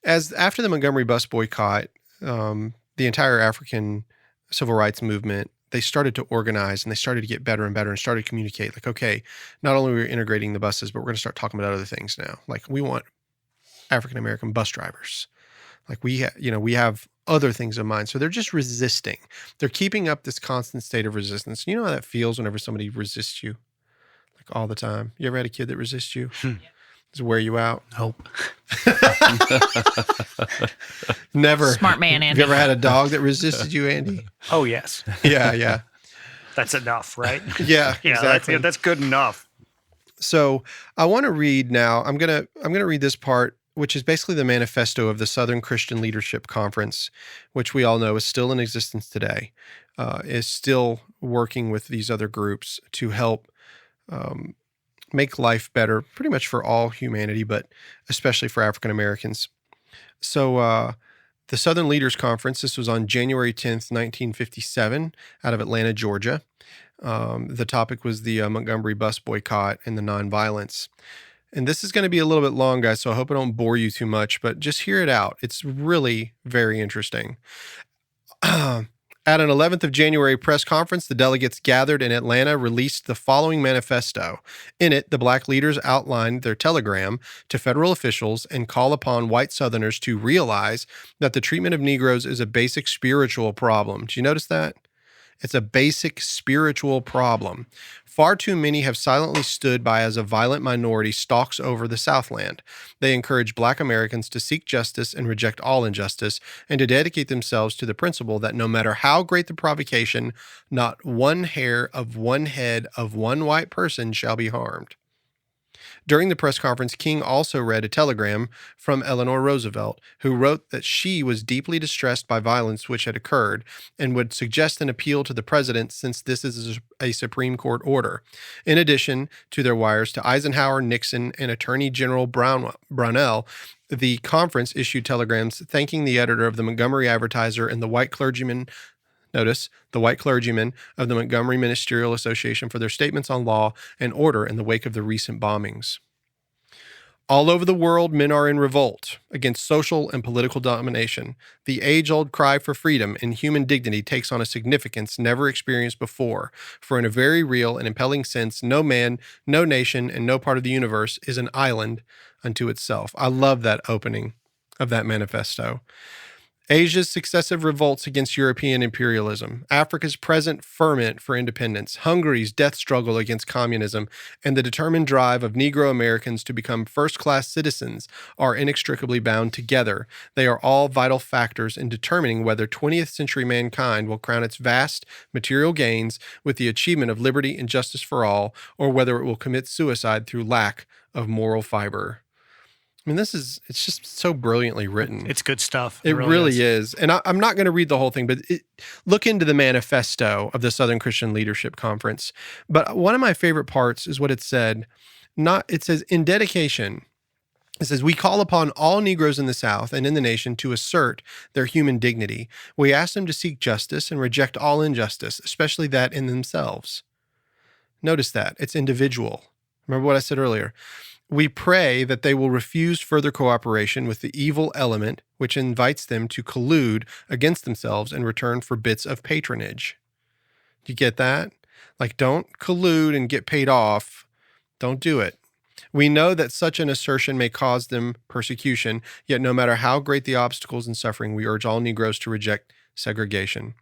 after the Montgomery bus boycott, the entire African civil rights movement, they started to organize and they started to get better and better and started to communicate. Like, okay, not only are we integrating the buses, but we're going to start talking about other things now. Like, we want African American bus drivers. Like, we have other things in mind. So they're just resisting. They're keeping up this constant state of resistance. You know how that feels whenever somebody resists you? All the time. You ever had a kid that resists you? Does it wear you out? Nope. Never. Smart man, Have Andy. you ever had a dog that resisted you, Andy? Oh, yes. Yeah. That's enough, right? Yeah, exactly. That's good enough. So I want to read now. I'm gonna read this part, which is basically the manifesto of the Southern Christian Leadership Conference, which we all know is still in existence today, is still working with these other groups to help make life better, pretty much for all humanity, but especially for African Americans. So the Southern Leaders Conference, this was on January 10th, 1957, out of Atlanta, Georgia. The topic was the Montgomery bus boycott and the nonviolence. And this is going to be a little bit long, guys, so I hope I don't bore you too much, but just hear it out. It's really very interesting. At an 11th of January press conference, the delegates gathered in Atlanta released the following manifesto. In it, the black leaders outlined their telegram to federal officials and call upon white Southerners to realize that the treatment of Negroes is a basic spiritual problem. Did you notice that? It's a basic spiritual problem. Far too many have silently stood by as a violent minority stalks over the Southland. They encourage Black Americans to seek justice and reject all injustice, and to dedicate themselves to the principle that no matter how great the provocation, not one hair of one head of one white person shall be harmed. During the press conference, King also read a telegram from Eleanor Roosevelt, who wrote that she was deeply distressed by violence which had occurred and would suggest an appeal to the president since this is a Supreme Court order. In addition to their wires to Eisenhower, Nixon, and Attorney General Brownell, the conference issued telegrams thanking the editor of the Montgomery Advertiser and the white clergyman of the Montgomery Ministerial Association for their statements on law and order in the wake of the recent bombings. All over the world, men are in revolt against social and political domination. The age-old cry for freedom and human dignity takes on a significance never experienced before, for in a very real and impelling sense, no man, no nation, and no part of the universe is an island unto itself. I love that opening of that manifesto. Asia's successive revolts against European imperialism, Africa's present ferment for independence, Hungary's death struggle against communism, and the determined drive of Negro Americans to become first-class citizens are inextricably bound together. They are all vital factors in determining whether 20th century mankind will crown its vast material gains with the achievement of liberty and justice for all, or whether it will commit suicide through lack of moral fiber. I mean, it's just so brilliantly written. It's good stuff. It really is. And I'm not going to read the whole thing, but look into the manifesto of the Southern Christian Leadership Conference. But one of my favorite parts is what it said. It says, in dedication, it says, we call upon all Negroes in the South and in the nation to assert their human dignity. We ask them to seek justice and reject all injustice, especially that in themselves. Notice that. It's individual. Remember what I said earlier. We pray that they will refuse further cooperation with the evil element which invites them to collude against themselves in return for bits of patronage. Do you get that? Like, don't collude and get paid off. Don't do it. We know that such an assertion may cause them persecution, yet no matter how great the obstacles and suffering, we urge all Negroes to reject segregation.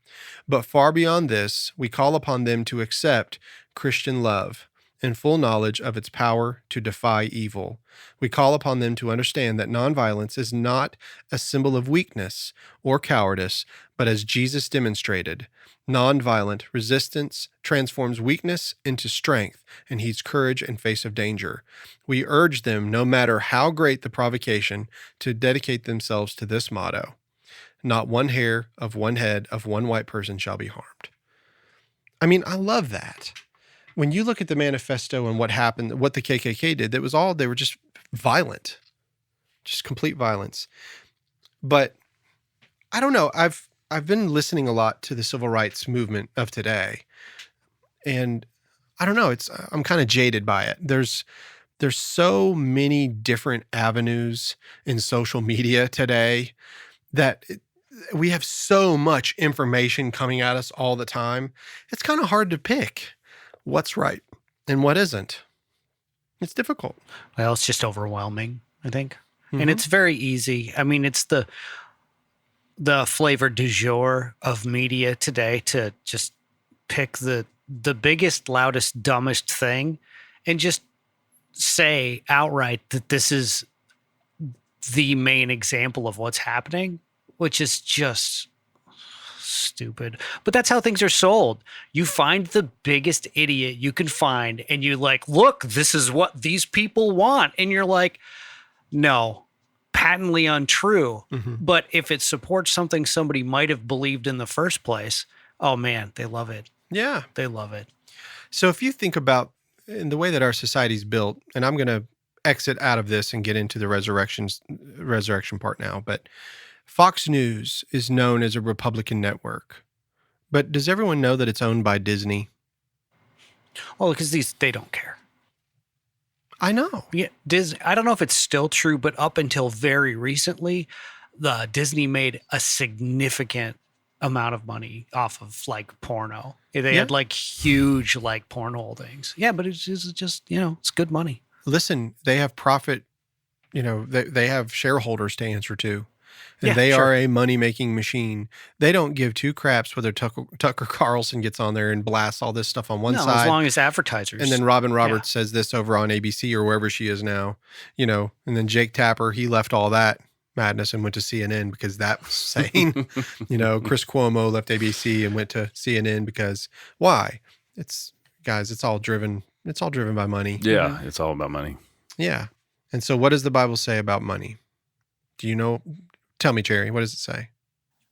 But far beyond this, we call upon them to accept Christian love in full knowledge of its power to defy evil. We call upon them to understand that nonviolence is not a symbol of weakness or cowardice, but as Jesus demonstrated, nonviolent resistance transforms weakness into strength and heeds courage in face of danger. We urge them, no matter how great the provocation, to dedicate themselves to this motto: not one hair of one head of one white person shall be harmed. I mean, I love that. When you look at the manifesto and what happened, what the KKK did, they were just violent, just complete violence. But I don't know. I've been listening a lot to the civil rights movement of today, and I don't know. I'm kind of jaded by it. There's so many different avenues in social media today that we have so much information coming at us all the time. It's kind of hard to pick what's right and what isn't. It's difficult. Well, it's just overwhelming, I think. Mm-hmm. And it's very easy. I mean, it's the flavor du jour of media today to just pick the biggest, loudest, dumbest thing and just say outright that this is the main example of what's happening, which is just stupid. But that's how things are sold. You find the biggest idiot you can find and you're like, look, this is what these people want. And you're like, no, patently untrue. Mm-hmm. But if it supports something somebody might have believed in the first place, oh man, they love it. Yeah. They love it. So if you think about in the way that our society's built, and I'm going to exit out of this and get into the resurrection part now, but Fox News is known as a Republican network. But does everyone know that it's owned by Disney? Well, because they don't care. I know. Yeah, Disney. I don't know if it's still true, but up until very recently, Disney made a significant amount of money off of like porno. They had like huge like porn holdings. Yeah, but it's just it's good money. Listen, they have profit. They have shareholders to answer to. And Yeah, they sure. are a money-making machine. They don't give two craps whether Tucker Carlson gets on there and blasts all this stuff on one side. As long as advertisers. And then Robin Roberts says this over on ABC or wherever she is now, and then Jake Tapper, he left all that madness and went to CNN because that was sane. Chris Cuomo left ABC and went to CNN because why? It's all driven by money. Yeah, it's all about money. Yeah. And so what does the Bible say about money? Do you know? Tell me, Cherry, what does it say?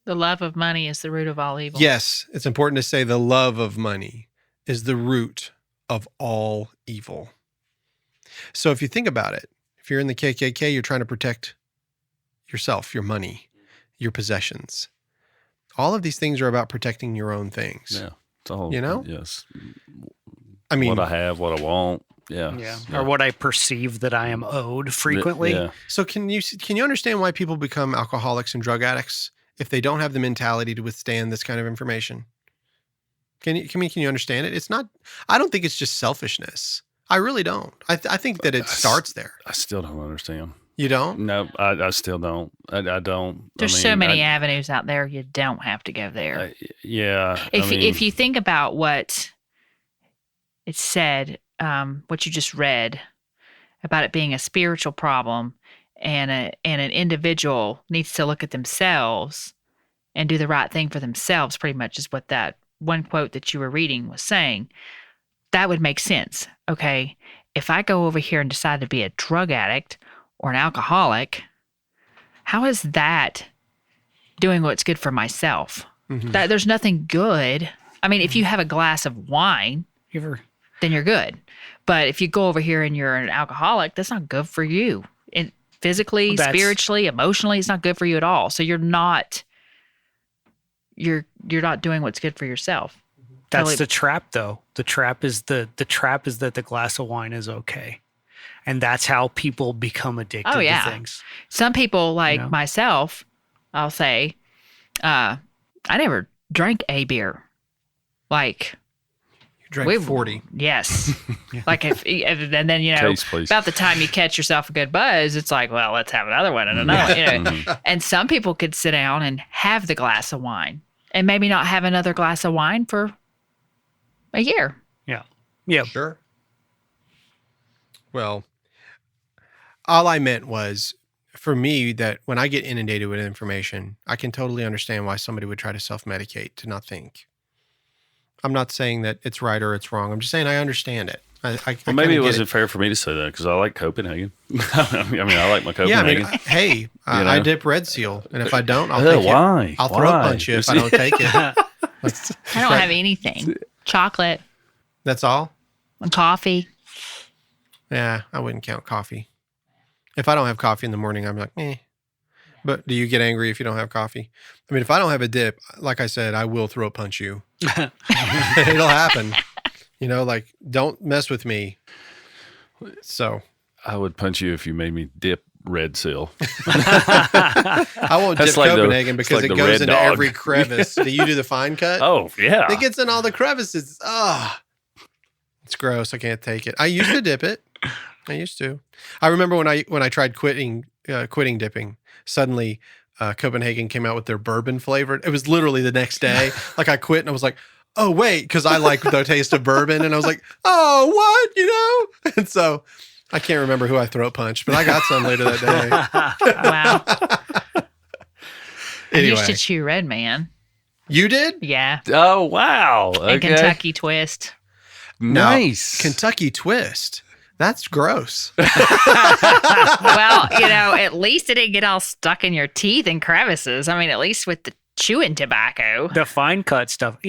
The love of money is the root of all evil. Yes, it's important to say the love of money is the root of all evil. So if you think about it, if you're in the KKK, you're trying to protect yourself, your money, your possessions. All of these things are about protecting your own things. Yeah. It's all, yes. I mean, what I have, what I want. Yeah. Or what I perceive that I am owed frequently. Yeah. So can you understand why people become alcoholics and drug addicts if they don't have the mentality to withstand this kind of information? Can you understand it? It's not. I don't think it's just selfishness. I really don't. I think that it starts there. I still don't understand. You don't? No, I still don't. I don't. There's so many avenues out there. You don't have to go there. If you think about what it said, what you just read about it being a spiritual problem, and an individual needs to look at themselves and do the right thing for themselves, pretty much is what that one quote that you were reading was saying. That would make sense. Okay, if I go over here and decide to be a drug addict or an alcoholic, how is that doing what's good for myself? That there's nothing good. I mean, if you have a glass of wine, then you're good. But if you go over here and you're an alcoholic, that's not good for you. And physically, spiritually, emotionally, it's not good for you at all. So you're not doing what's good for yourself. That's the trap, though. The trap is that the glass of wine is okay. And that's how people become addicted to things. Some people, like myself, I'll say, I never drank a beer. Like, you drank 40. Yes. Like, and then, about the time you catch yourself a good buzz, it's like, well, let's have another one and another one. And some people could sit down and have the glass of wine and maybe not have another glass of wine for a year. Yeah. Sure. Well, all I meant was, for me, that when I get inundated with information, I can totally understand why somebody would try to self-medicate to not think. I'm not saying that it's right or it's wrong. I'm just saying I understand it. Well, maybe it wasn't fair for me to say that because I like Copenhagen. I mean, I like my Copenhagen. Hey, I dip Red Seal, and if I don't, I'll take it. I'll throat punch you if I don't take it. I don't have anything. Chocolate. That's all? And coffee. Yeah, I wouldn't count coffee. If I don't have coffee in the morning, I'm like, eh. But do you get angry if you don't have coffee? I mean, if I don't have a dip, like I said, I will throat punch you. It'll happen. Like, don't mess with me. So I would punch you if you made me dip Red Seal. I won't dip Copenhagen because it goes into every crevice. Do you do the fine cut? Oh, yeah. It gets in all the crevices. It's gross. I can't take it. I used to dip it. I remember when I tried quitting dipping, suddenly Copenhagen came out with their bourbon flavored. It was literally the next day. Like, I quit and I was like, oh, wait, because I like the taste of bourbon. And I was like, oh, what? And so I can't remember who I throat punched, but I got some later that day. Wow. Anyway. I used to chew Red Man. You did? Yeah. Oh, wow. Okay. And Kentucky Twist. Nice. Now, Kentucky Twist. That's gross. Well, at least it didn't get all stuck in your teeth and crevices. I mean, at least with the chewing tobacco. The fine cut stuff.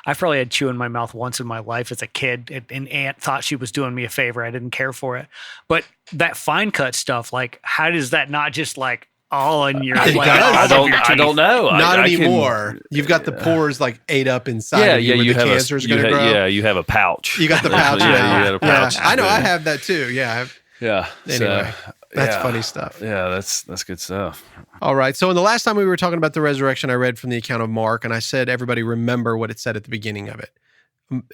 I probably had chew in my mouth once in my life as a kid. An aunt thought she was doing me a favor. I didn't care for it. But that fine cut stuff, like, how does that not just like all in your teeth? I don't know. Not anymore. You've got the pores like ate up inside. You have cancer's going to grow. Yeah, you have a pouch. You got the pouch. You had a pouch. I know. I have that too. Yeah. Anyway, that's funny stuff. Yeah, that's good stuff. All right. So in the last time we were talking about the resurrection, I read from the account of Mark, and I said, everybody remember what it said at the beginning of it.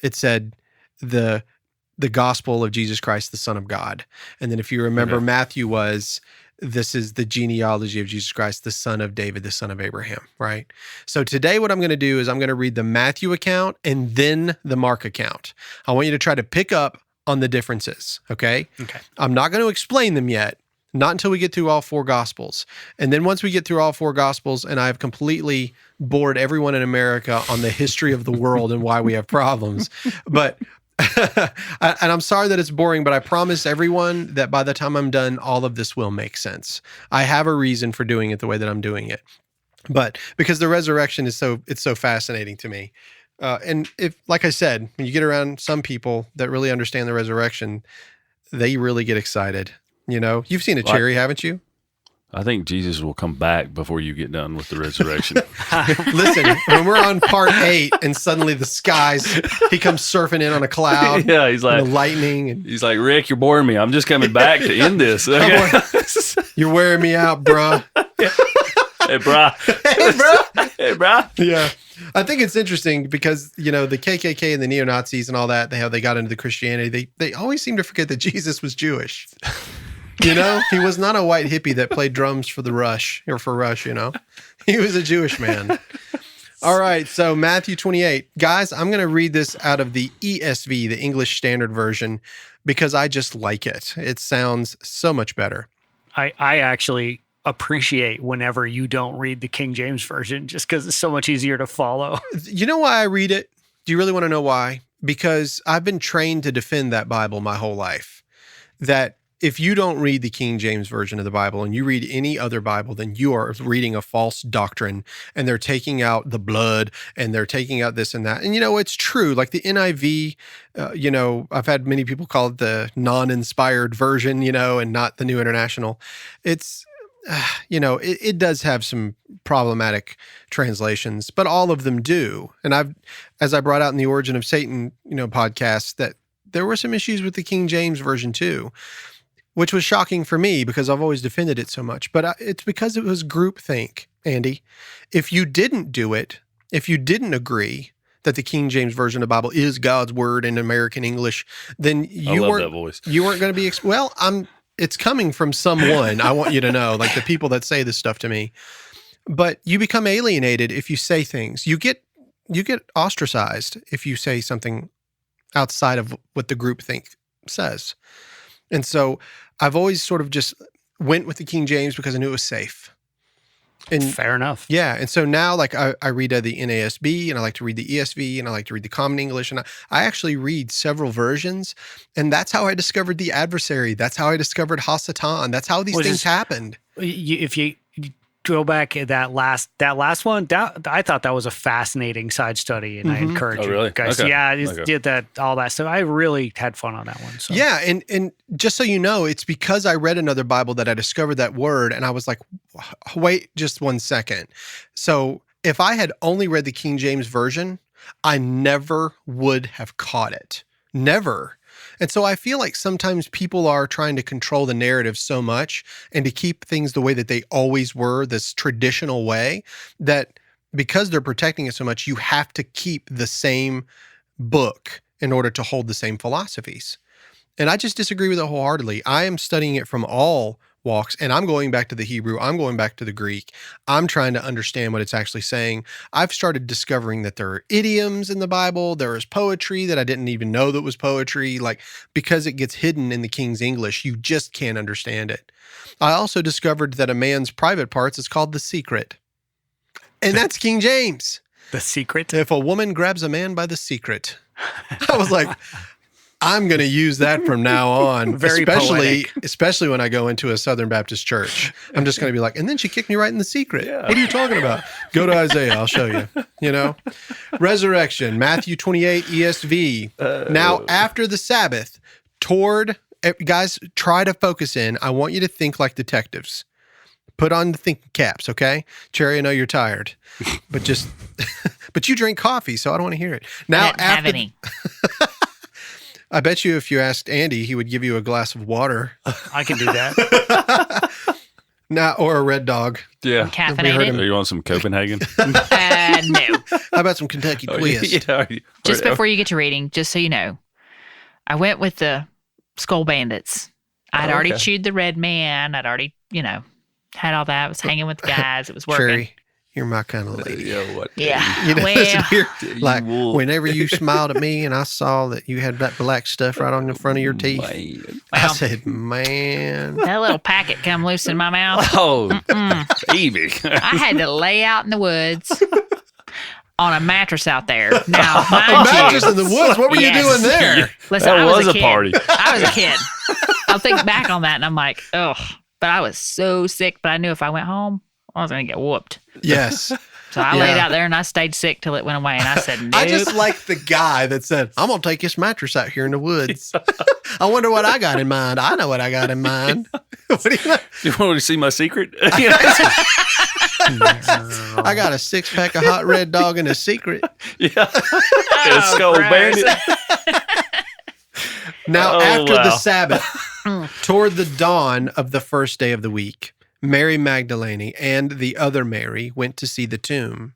It said the gospel of Jesus Christ, the Son of God. And then if you remember, Matthew was, this is the genealogy of Jesus Christ, the son of David, the son of Abraham, right? So today what I'm going to do is I'm going to read the Matthew account and then the Mark account. I want you to try to pick up on the differences, okay? Okay. I'm not going to explain them yet, not until we get through all four Gospels. And then once we get through all four Gospels and I've completely bored everyone in America on the history of the world and why we have problems, but and I'm sorry that it's boring, but I promise everyone that by the time I'm done, all of this will make sense. I have a reason for doing it the way that I'm doing it. But because the resurrection is so fascinating to me. And if, like I said, when you get around some people that really understand the resurrection, they really get excited. You've seen a cherry, haven't you? I think Jesus will come back before you get done with the resurrection. Listen, when we're on part 8 and suddenly the skies, he comes surfing in on a cloud. Yeah, he's like lightning. And, he's like, Rick, you're boring me. I'm just coming back to end this. Okay? You're wearing me out, bruh. Hey, bruh. Hey, bruh. Hey, bruh. Yeah. I think it's interesting because, the KKK and the neo-Nazis and all that, they got into the Christianity. They always seem to forget that Jesus was Jewish. He was not a white hippie that played drums for the Rush or for Rush, He was a Jewish man. All right, so Matthew 28. Guys, I'm going to read this out of the ESV, the English Standard Version, because I just like it. It sounds so much better. I actually appreciate whenever you don't read the King James Version just because it's so much easier to follow. You know why I read it? Do you really want to know why? Because I've been trained to defend that Bible my whole life. That if you don't read the King James Version of the Bible and you read any other Bible, then you are reading a false doctrine, and they're taking out the blood and they're taking out this and that. And, it's true. Like the NIV, I've had many people call it the non-inspired version, and not the New International. It's, it does have some problematic translations, but all of them do. And as I brought out in the Origin of Satan, podcast, that there were some issues with the King James Version too, which was shocking for me because I've always defended it so much. But it's because it was groupthink, Andy. If you didn't do it, if you didn't agree that the King James Version of the Bible is God's word in American English, then you weren't going to be it's coming from someone. I want you to know, like the people that say this stuff to me. But you become alienated if you say things. You get ostracized if you say something outside of what the groupthink says. And so I've always sort of just went with the King James because I knew it was safe. And fair enough. Yeah. And so now, like, I read the NASB, and I like to read the ESV, and I like to read the Common English, and I actually read several versions. And that's how I discovered the adversary. That's how I discovered Hasatan. That's how these things happened. If you go back at that last one, I thought that was a fascinating side study, and I encourage you guys. Okay. Yeah, did that, all that stuff. I really had fun on that one. So. Yeah, and just so you know, it's because I read another Bible that I discovered that word, and I was like, wait just 1 second. So if I had only read the King James Version, I never would have caught it. Never. And so I feel like sometimes people are trying to control the narrative so much and to keep things the way that they always were, this traditional way, that because they're protecting it so much, you have to keep the same book in order to hold the same philosophies. And I just disagree with it wholeheartedly. I am studying it from all walks, and I'm going back to the Hebrew. I'm going back to the Greek. I'm trying to understand what it's actually saying. I've started discovering that there are idioms in the Bible. There is poetry that I didn't even know that was poetry. Like, because it gets hidden in the King's English, you just can't understand it. I also discovered that a man's private parts is called the secret. And that's King James. The secret? If a woman grabs a man by the secret. I was like, I'm going to use that from now on, especially when I go into a Southern Baptist church. I'm just going to be like, and then she kicked me right in the secret. Yeah. What are you talking about? Go to Isaiah. I'll show you, Resurrection, Matthew 28, ESV. Now, after the Sabbath, guys, try to focus in. I want you to think like detectives. Put on the thinking caps, okay? Cherry, I know you're tired, but but you drink coffee, so I don't want to hear it. Now, I didn't have any. I bet you if you asked Andy, he would give you a glass of water. I can do that. Or a Red Dog. Yeah. Caffeinated. You want some Copenhagen? No. How about some Kentucky Twist? Just before you get to reading, just so you know, I went with the Skull Bandits. I'd already chewed the Red Man. I'd already, had all that. I was hanging with the guys. It was working. Cherry, you're my kind of lady. Yeah. Whenever you smiled at me and I saw that you had that black stuff right on the front of your teeth, I said, man. That little packet come loose in my mouth. Oh, baby. I had to lay out in the woods on a mattress out there. Now, mind a mattress in the woods? What were you doing there? Listen, that I was a kid. Party. I was a kid. I'll think back on that and I'm like, ugh. But I was so sick, but I knew if I went home, I was going to get whooped. Yes. So I laid out there and I stayed sick till it went away. And I said, nope. I just like the guy that said, I'm going to take this mattress out here in the woods. I wonder what I got in mind. I know what I got in mind. What do you want to see my secret? I got a 6-pack of hot Red Dog and a secret. Yeah. Skull Bandit. Now, after the Sabbath, toward the dawn of the first day of the week, Mary Magdalene and the other Mary went to see the tomb.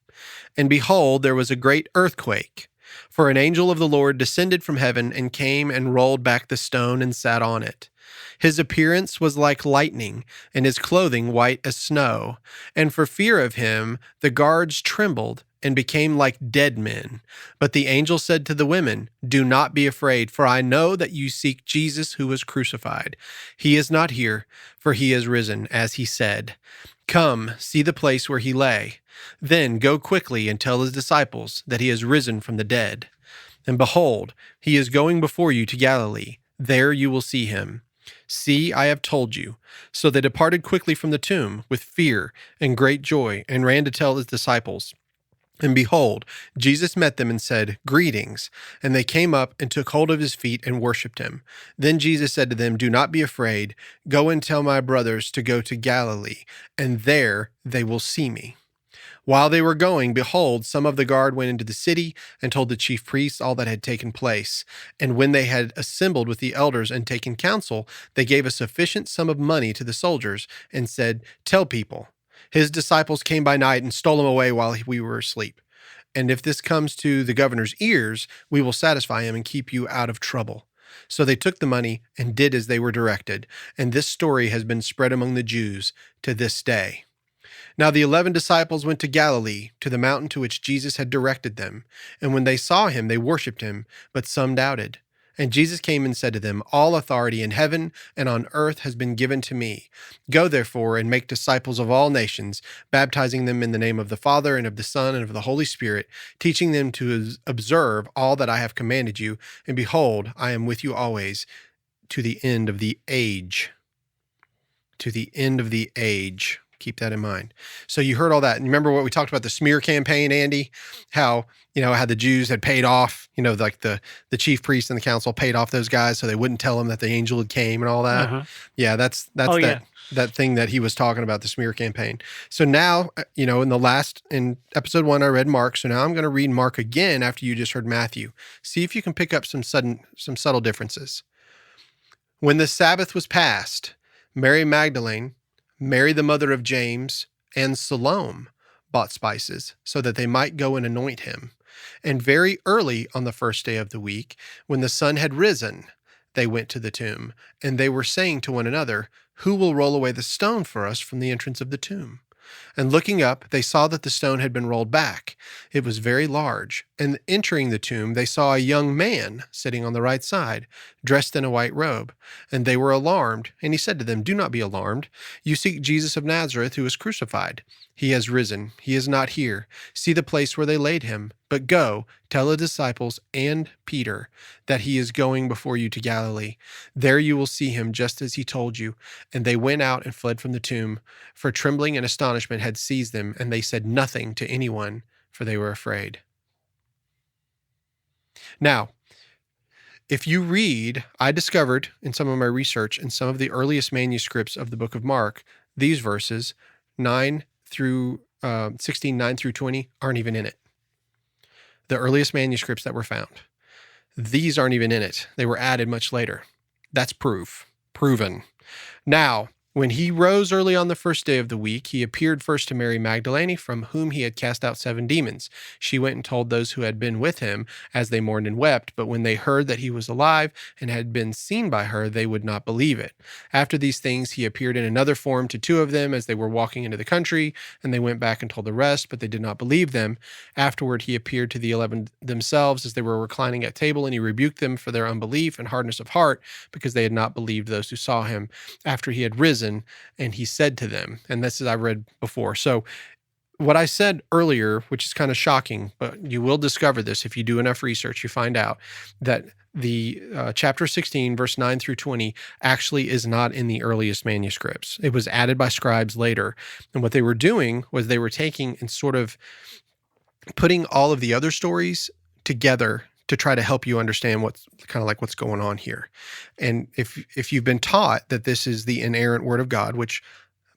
And behold, there was a great earthquake. For an angel of the Lord descended from heaven and came and rolled back the stone and sat on it. His appearance was like lightning, and his clothing white as snow. And for fear of him, the guards trembled and became like dead men. But the angel said to the women, Do not be afraid, for I know that you seek Jesus who was crucified. He is not here, for he is risen, as he said. Come, see the place where he lay. Then go quickly and tell his disciples that he is risen from the dead. And behold, he is going before you to Galilee. There you will see him. See, I have told you. So they departed quickly from the tomb with fear and great joy and ran to tell his disciples. And behold, Jesus met them and said, Greetings. And they came up and took hold of his feet and worshipped him. Then Jesus said to them, Do not be afraid. Go and tell my brothers to go to Galilee, and there they will see me. While they were going, behold, some of the guard went into the city and told the chief priests all that had taken place. And when they had assembled with the elders and taken counsel, they gave a sufficient sum of money to the soldiers and said, Tell people, his disciples came by night and stole him away while we were asleep. And if this comes to the governor's ears, we will satisfy him and keep you out of trouble. So they took the money and did as they were directed. And this story has been spread among the Jews to this day. Now the 11 disciples went to Galilee, to the mountain to which Jesus had directed them. And when they saw him, they worshipped him, but some doubted. And Jesus came and said to them, All authority in heaven and on earth has been given to me. Go therefore and make disciples of all nations, baptizing them in the name of the Father and of the Son and of the Holy Spirit, teaching them to observe all that I have commanded you. And behold, I am with you always to the end of the age. To the end of the age. Keep that in mind. So you heard all that. And remember what we talked about, the smear campaign, Andy? How, how the Jews had paid off, like the chief priest and the council paid off those guys so they wouldn't tell them that the angel had came and all that. Uh-huh. Yeah, that's that thing that he was talking about, the smear campaign. So now, in episode 1, I read Mark. So now I'm going to read Mark again after you just heard Matthew. See if you can pick up some subtle differences. When the Sabbath was past, Mary Magdalene, Mary, the mother of James, and Salome bought spices so that they might go and anoint him. And very early on the first day of the week, when the sun had risen, they went to the tomb, and they were saying to one another, Who will roll away the stone for us from the entrance of the tomb? And looking up, they saw that the stone had been rolled back. It was very large. And entering the tomb, they saw a young man sitting on the right side, dressed in a white robe. And they were alarmed. And he said to them, Do not be alarmed. You seek Jesus of Nazareth, who was crucified. He has risen. He is not here. See the place where they laid him. But go, tell the disciples and Peter that he is going before you to Galilee. There you will see him just as he told you. And they went out and fled from the tomb, for trembling and astonishment had seized them, and they said nothing to anyone, for they were afraid. Now, if you read, I discovered in some of my research in some of the earliest manuscripts of the book of Mark, these verses, 9 through 16, 9 through 20, aren't even in it. The earliest manuscripts that were found. These aren't even in it. They were added much later. That's proven. Now, when he rose early on the first day of the week, he appeared first to Mary Magdalene, from whom he had cast out 7 demons. She went and told those who had been with him as they mourned and wept. But when they heard that he was alive and had been seen by her, they would not believe it. After these things, he appeared in another form to 2 of them as they were walking into the country, and they went back and told the rest, but they did not believe them. Afterward, he appeared to the 11 themselves as they were reclining at table, and he rebuked them for their unbelief and hardness of heart, because they had not believed those who saw him after he had risen. And he said to them, and this is I read before. So what I said earlier, which is kind of shocking, but you will discover this if you do enough research, you find out that the chapter 16, verse 9 through 20 actually is not in the earliest manuscripts. It was added by scribes later. And what they were doing was they were taking and sort of putting all of the other stories together to try to help you understand what's going on here. And if you've been taught that this is the inerrant word of God, which,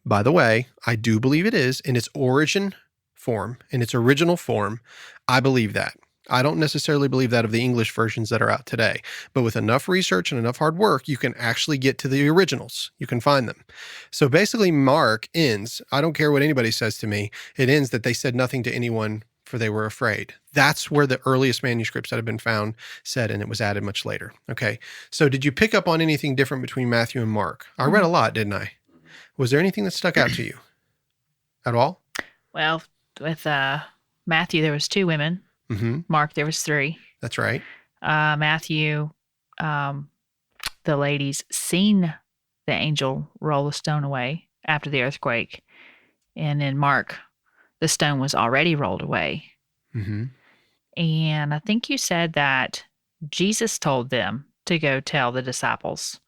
by the way, I do believe it is in its origin form, in its original form, I believe that. I don't necessarily believe that of the English versions that are out today, but with enough research and enough hard work, you can actually get to the originals. You can find them. So basically, Mark ends, I don't care what anybody says to me, it ends that they said nothing to anyone, for they were afraid. That's where the earliest manuscripts that have been found said, and it was added much later. Okay. So did you pick up on anything different between Matthew and Mark? I read a lot, didn't I? Was there anything that stuck out to you at all? Well, with Matthew, there was 2 women. Mm-hmm. Mark, there was 3. That's right. Matthew, the ladies seen the angel roll the stone away after the earthquake. And in Mark, the stone was already rolled away. Mm-hmm. And I think you said that Jesus told them to go tell the disciples.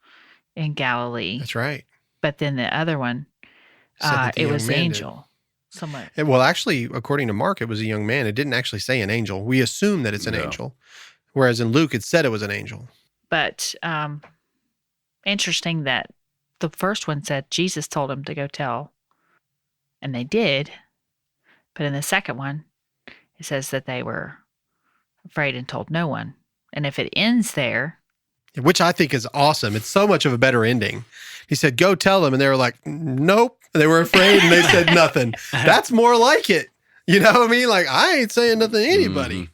in Galilee. That's right. But then the other one, it was angel. Somewhat. Well, actually, according to Mark, it was a young man. It didn't actually say an angel. We assume that it's an angel, whereas in Luke, it said it was an angel. But interesting that the first one said Jesus told him to go tell, and they did. But in the second one, it says that they were afraid and told no one. And if it ends there, which I think is awesome. It's so much of a better ending. He said, go tell them. And they were like, nope. And they were afraid and they said nothing. That's more like it. You know what I mean? Like, I ain't saying nothing to anybody.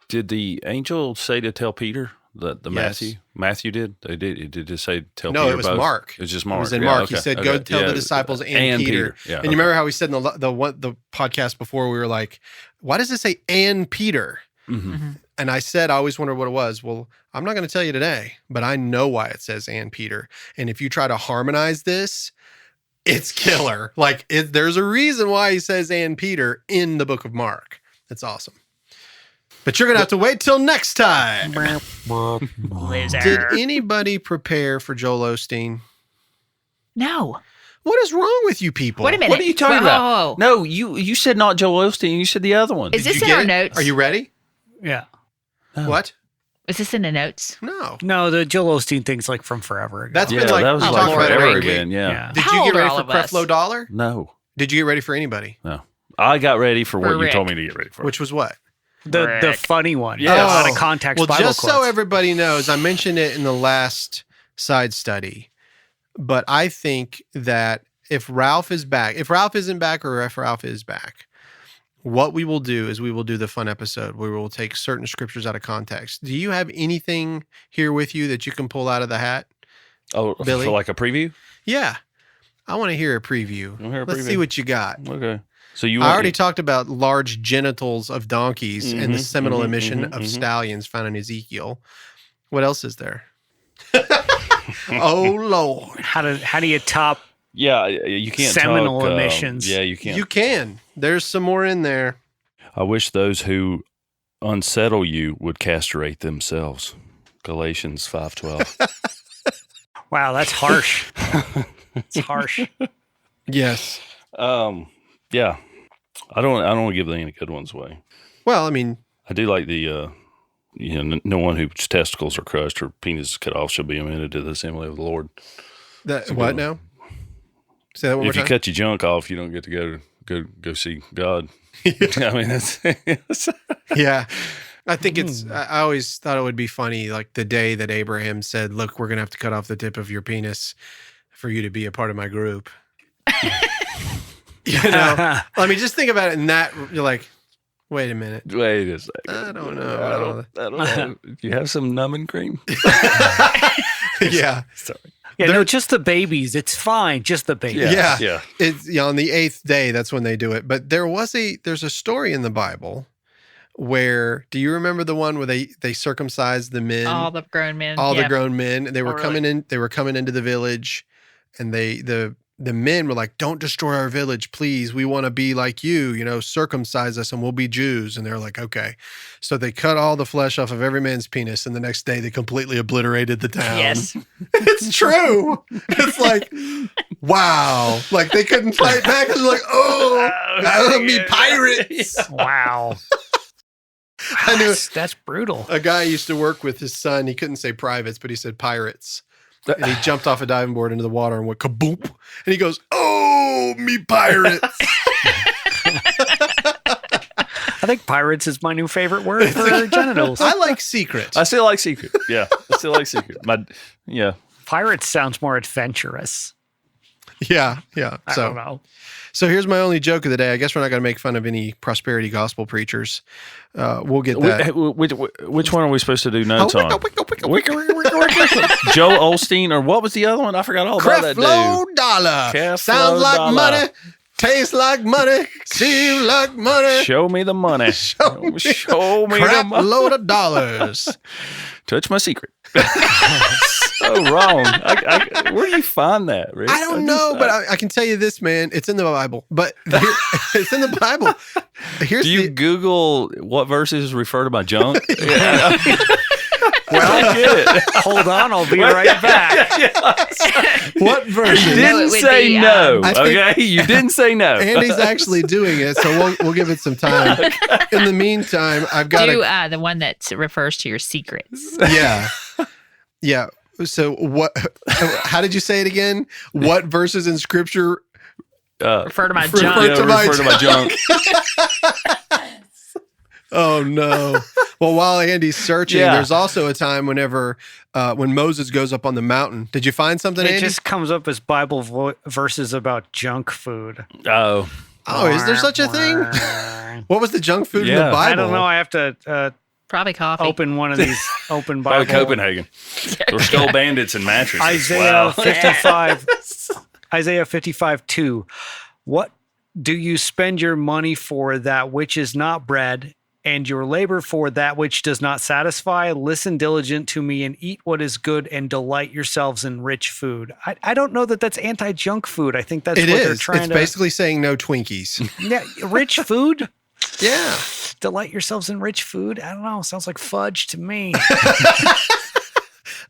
Did the angel say to tell Peter that Matthew? Matthew did? They did. Did it say tell Peter? No, it was both? Mark. It was just Mark. It was in Mark. He said, go tell the disciples and Peter. Yeah, and you remember how we said in the podcast before, we were like, why does it say and Peter? And I said, I always wondered what it was. Well, I'm not going to tell you today, but I know why it says and Peter. And if you try to harmonize this, it's killer. Like, there's a reason why he says and Peter in the book of Mark. It's awesome. But you're going to have to wait till next time. Did anybody prepare for Joel Osteen? No. What is wrong with you people? Wait a minute. What are you talking about? No, you said not Joel Osteen. You said the other one. Is this in our notes? Are you ready? Yeah. Oh. What? Is this in the notes? No, the Joel Osteen thing's like from forever ago. That's been like, that was like forever again. Yeah. Did you get ready for Creflo Dollar? No. Did you get ready for anybody? No. I got ready for what you told me to get ready for. Which was what? The funny one. Yeah. Out of context Well, Bible just quotes. so everybody knows, I mentioned it in the last side study, but I think that if Ralph isn't back, or if Ralph is back, what we will do is we will do the fun episode where we will take certain scriptures out of context. Do you have anything here with you that you can pull out of the hat? Oh, Billy? For like a preview? Yeah. I want to hear a preview. Let's see what you got. Okay. So I already talked about large genitals of donkeys and the seminal emission of stallions found in Ezekiel. What else is there? Oh, Lord. How do you top you can't seminal emissions? Yeah, you can't. You can. There's some more in there. I wish those who unsettle you would castrate themselves. Galatians 5:12. Wow, that's harsh. It's harsh. Yes. Yeah. I don't want to give any good ones away. Well, I mean, I do like the no one whose testicles are crushed or penis is cut off shall be admitted to the assembly of the Lord. What now? Say that one more time. If you cut your junk off, you don't get to go see God. I mean, that's yeah. I think I always thought it would be funny, like the day that Abraham said, look, we're going to have to cut off the tip of your penis for you to be a part of my group. You know, I mean, just think about it in that, you're like, wait a minute. Wait a second. I don't know. I don't know. Do you have some numbing cream? Yeah. Sorry. Yeah, no, just the babies. It's fine. Just the babies. Yeah. It's on the 8th day, that's when they do it. But there's a story in the Bible where, do you remember the one where they circumcised the men? All the grown men. The grown men. They were coming into the village, and the men were like, don't destroy our village, please. We want to be like you, circumcise us and we'll be Jews. And they're like, okay. So they cut all the flesh off of every man's penis. And the next day they completely obliterated the town. Yes. It's true. It's like, wow. Like they couldn't fight back. It's like, oh, me pirates. Wow. I knew that's brutal. A guy used to work with his son. He couldn't say privates, but he said pirates. And he jumped off a diving board into the water and went kaboom. And he goes, oh, me pirates. I think pirates is my new favorite word for genitals. I like secret. I still like secret. Yeah. I still like secret. Pirates sounds more adventurous. Yeah. I don't know. So here's my only joke of the day. I guess we're not going to make fun of any prosperity gospel preachers. We'll get that. Which one are we supposed to do notes on? Joel Osteen, or what was the other one? I forgot all about that dude. Creflo Dollar. Sounds like money. Tastes like money. Seems like money. Show me the money. Show me the money. Crap load of dollars. Touch my secret. So wrong. Where do you find that, Rick? I don't know, but I can tell you this, man. It's in the Bible. But it's in the Bible. Do you Google what verses refer to my junk? Well, hold on. I'll be right back. What version? You didn't say no. Okay, you didn't say no. Andy's actually doing it, so we'll give it some time. In the meantime, I've got the one that refers to your secrets. Yeah. So what? How did you say it again? What verses in Scripture refer to my refer junk? to my junk? Oh no! Well, while Andy's searching, there's also a time when Moses goes up on the mountain. Did you find something? Andy? It just comes up as Bible verses about junk food. Oh, is there such a thing? What was the junk food in the Bible? I don't know. I have to probably coffee. Open one of these open Bible. Probably Copenhagen. Or Skull Bandits and mattresses. Isaiah 55. Isaiah 55:2. What do you spend your money for that which is not bread, and your labor for that which does not satisfy? Listen diligent to me and eat what is good and delight yourselves in rich food. I don't know that that's anti-junk food. I think that's what they're trying to... It's basically saying no Twinkies. Yeah, rich food? Yeah. Delight yourselves in rich food? I don't know. Sounds like fudge to me.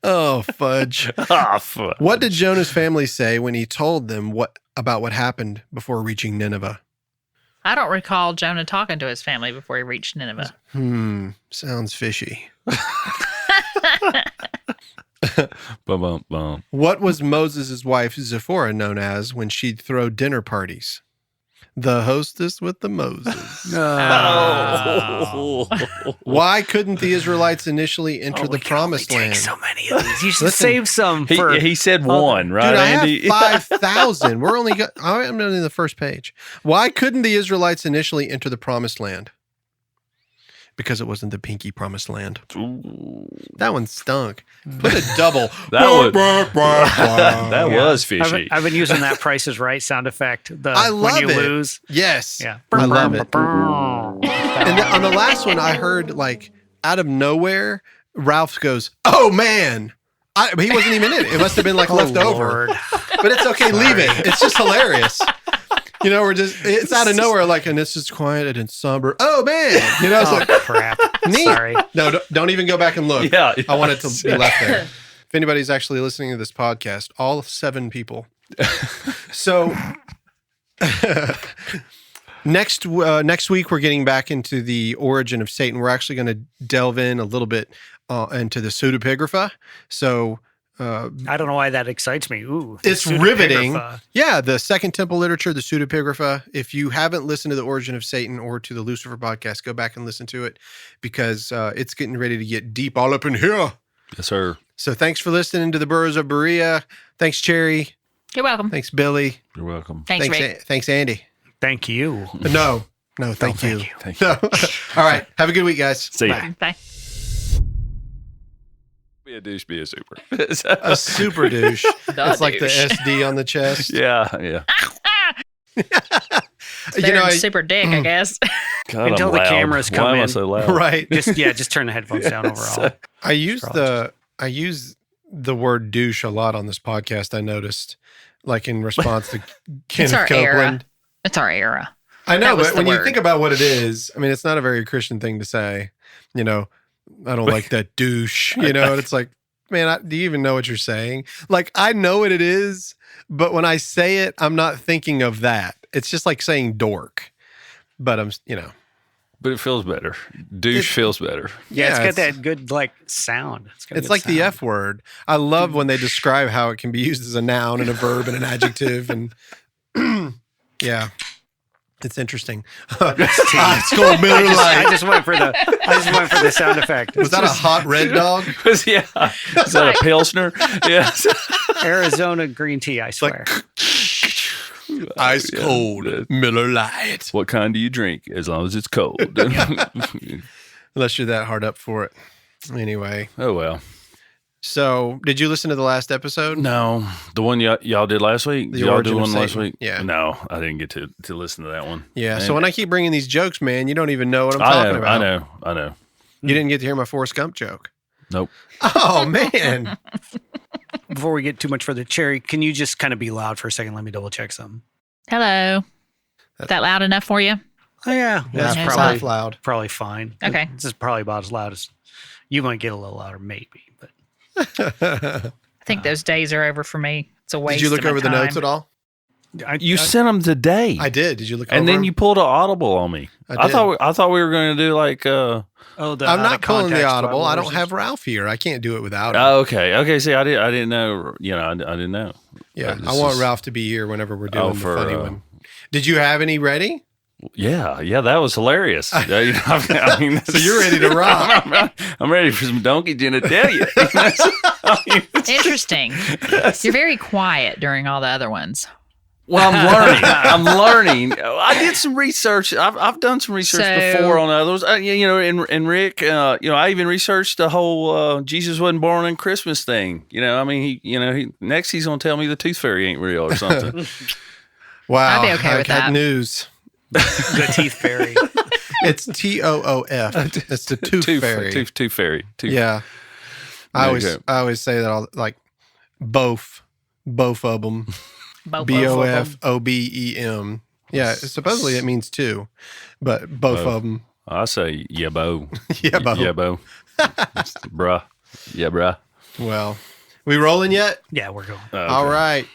Oh, fudge. Fudge. What did Jonah's family say when he told them about what happened before reaching Nineveh? I don't recall Jonah talking to his family before he reached Nineveh. Sounds fishy. Bum, bum. What was Moses' wife Zipporah known as when she'd throw dinner parties? The hostess with the Moses. Why couldn't the Israelites initially enter the promised land? Take so many of these. You should save some for... He said one, right, Dude, Andy? I have 5,000. I'm only in the first page. Why couldn't the Israelites initially enter the promised land? Because it wasn't the pinky promised land. Ooh. That one stunk. Put a double. That was fishy. I've been using that Price is Right sound effect. I love when you it. lose. Yes. Yeah. I love it. And on the last one, I heard out of nowhere, Ralph goes, "Oh man." He wasn't even in it. It must have been left over. But it's okay. Leave it. It's just hilarious. It's out of nowhere, and it's just quiet and somber. Oh man, it's crap. Neat. Sorry. No, don't even go back and look. Yeah, I want it to be left there. If anybody's actually listening to this podcast, all 7 people. So next week we're getting back into the origin of Satan. We're actually going to delve in a little bit into the pseudepigrapha. So. I don't know why that excites me. Ooh, it's riveting. Yeah, the Second Temple literature, the pseudepigrapha. If you haven't listened to the Origin of Satan or to the Lucifer podcast, go back and listen to it because it's getting ready to get deep all up in here. Yes, sir. So thanks for listening to the Burros of Berea. Thanks, Cherry. You're welcome. Thanks, Billy. You're welcome. Thanks, Rick. Thanks, Andy. Thank you. No, thank you. Thank you. All right. Have a good week, guys. See ya. Bye. Be a douche, be a super. A super douche. It's like the SD on the chest. Yeah. It's super dick, I guess. God, Until the cameras come Why in. am I so loud? Right. Just turn the headphones down overall. I use the word douche a lot on this podcast. I noticed, in response to Kenneth Copeland. It's our era. I know, but when you think about what it is, it's not a very Christian thing to say. I don't like that douche. And it's like, man, do you even know what you're saying? I know what it is, but when I say it, I'm not thinking of that. It's just like saying dork. But But it feels better. Douche feels better. Yeah, it's got that good sound. It's like the F word. I love when they describe how it can be used as a noun and a verb and an adjective, and yeah, it's interesting. It's called Miller Lite. I just went for the sound effect. Was that a hot red dog? Yeah. Is that a Pilsner? Yes. Arizona green tea, I swear. Ice cold Miller Lite. What kind do you drink? As long as it's cold. Unless you're that hard up for it. Anyway. Oh, well. So, did you listen to the last episode? No. The one y'all did last week? The Did y'all Origin do of one last Satan. week? Yeah. No, I didn't get to listen to that one. Yeah. Man. So, when I keep bringing these jokes, man, you don't even know what I'm talking about. I know. You didn't get to hear my Forrest Gump joke. Nope. Oh, man. Before we get too much further, Cherry, can you just kind of be loud for a second? Let me double check something. Hello. Is that loud enough for you? Oh, yeah. That's Yeah, probably loud. Probably fine. Okay. This is probably about as loud as you might get a little louder, maybe. But I think those days are over for me. It's a waste. Did you look of over the time. notes at all? You sent them today. I did. Did you look over and then them? you pulled an audible on me. I thought we were going to do like. I'm not pulling the audible. I don't have Ralph here. I can't do it without him. Oh, okay. See, I didn't know. I didn't know. Yeah, I want Ralph to be here whenever we're doing the funny one. Did you have any ready? Yeah, that was hilarious. I mean, so you're ready to rock. I'm ready for some donkey genitalia. Interesting. You're very quiet during all the other ones. Well, I'm learning. I did some research. I've done some research before on others. And Rick, I even researched the whole Jesus wasn't born on Christmas thing. I mean, next he's gonna tell me the tooth fairy ain't real or something. Wow, I'd be okay with that. News. The teeth fairy. It's TOOF. It's the tooth fairy. Tooth fairy. Yeah. I always say that all like both of them. BOFOBEM. Yeah, supposedly it means two, but both of them. I say yeah, bo. Yeah, bo. Yeah, bo. Bruh. Yeah, bruh. Well, we rolling yet? Yeah, we're going. Okay. All right.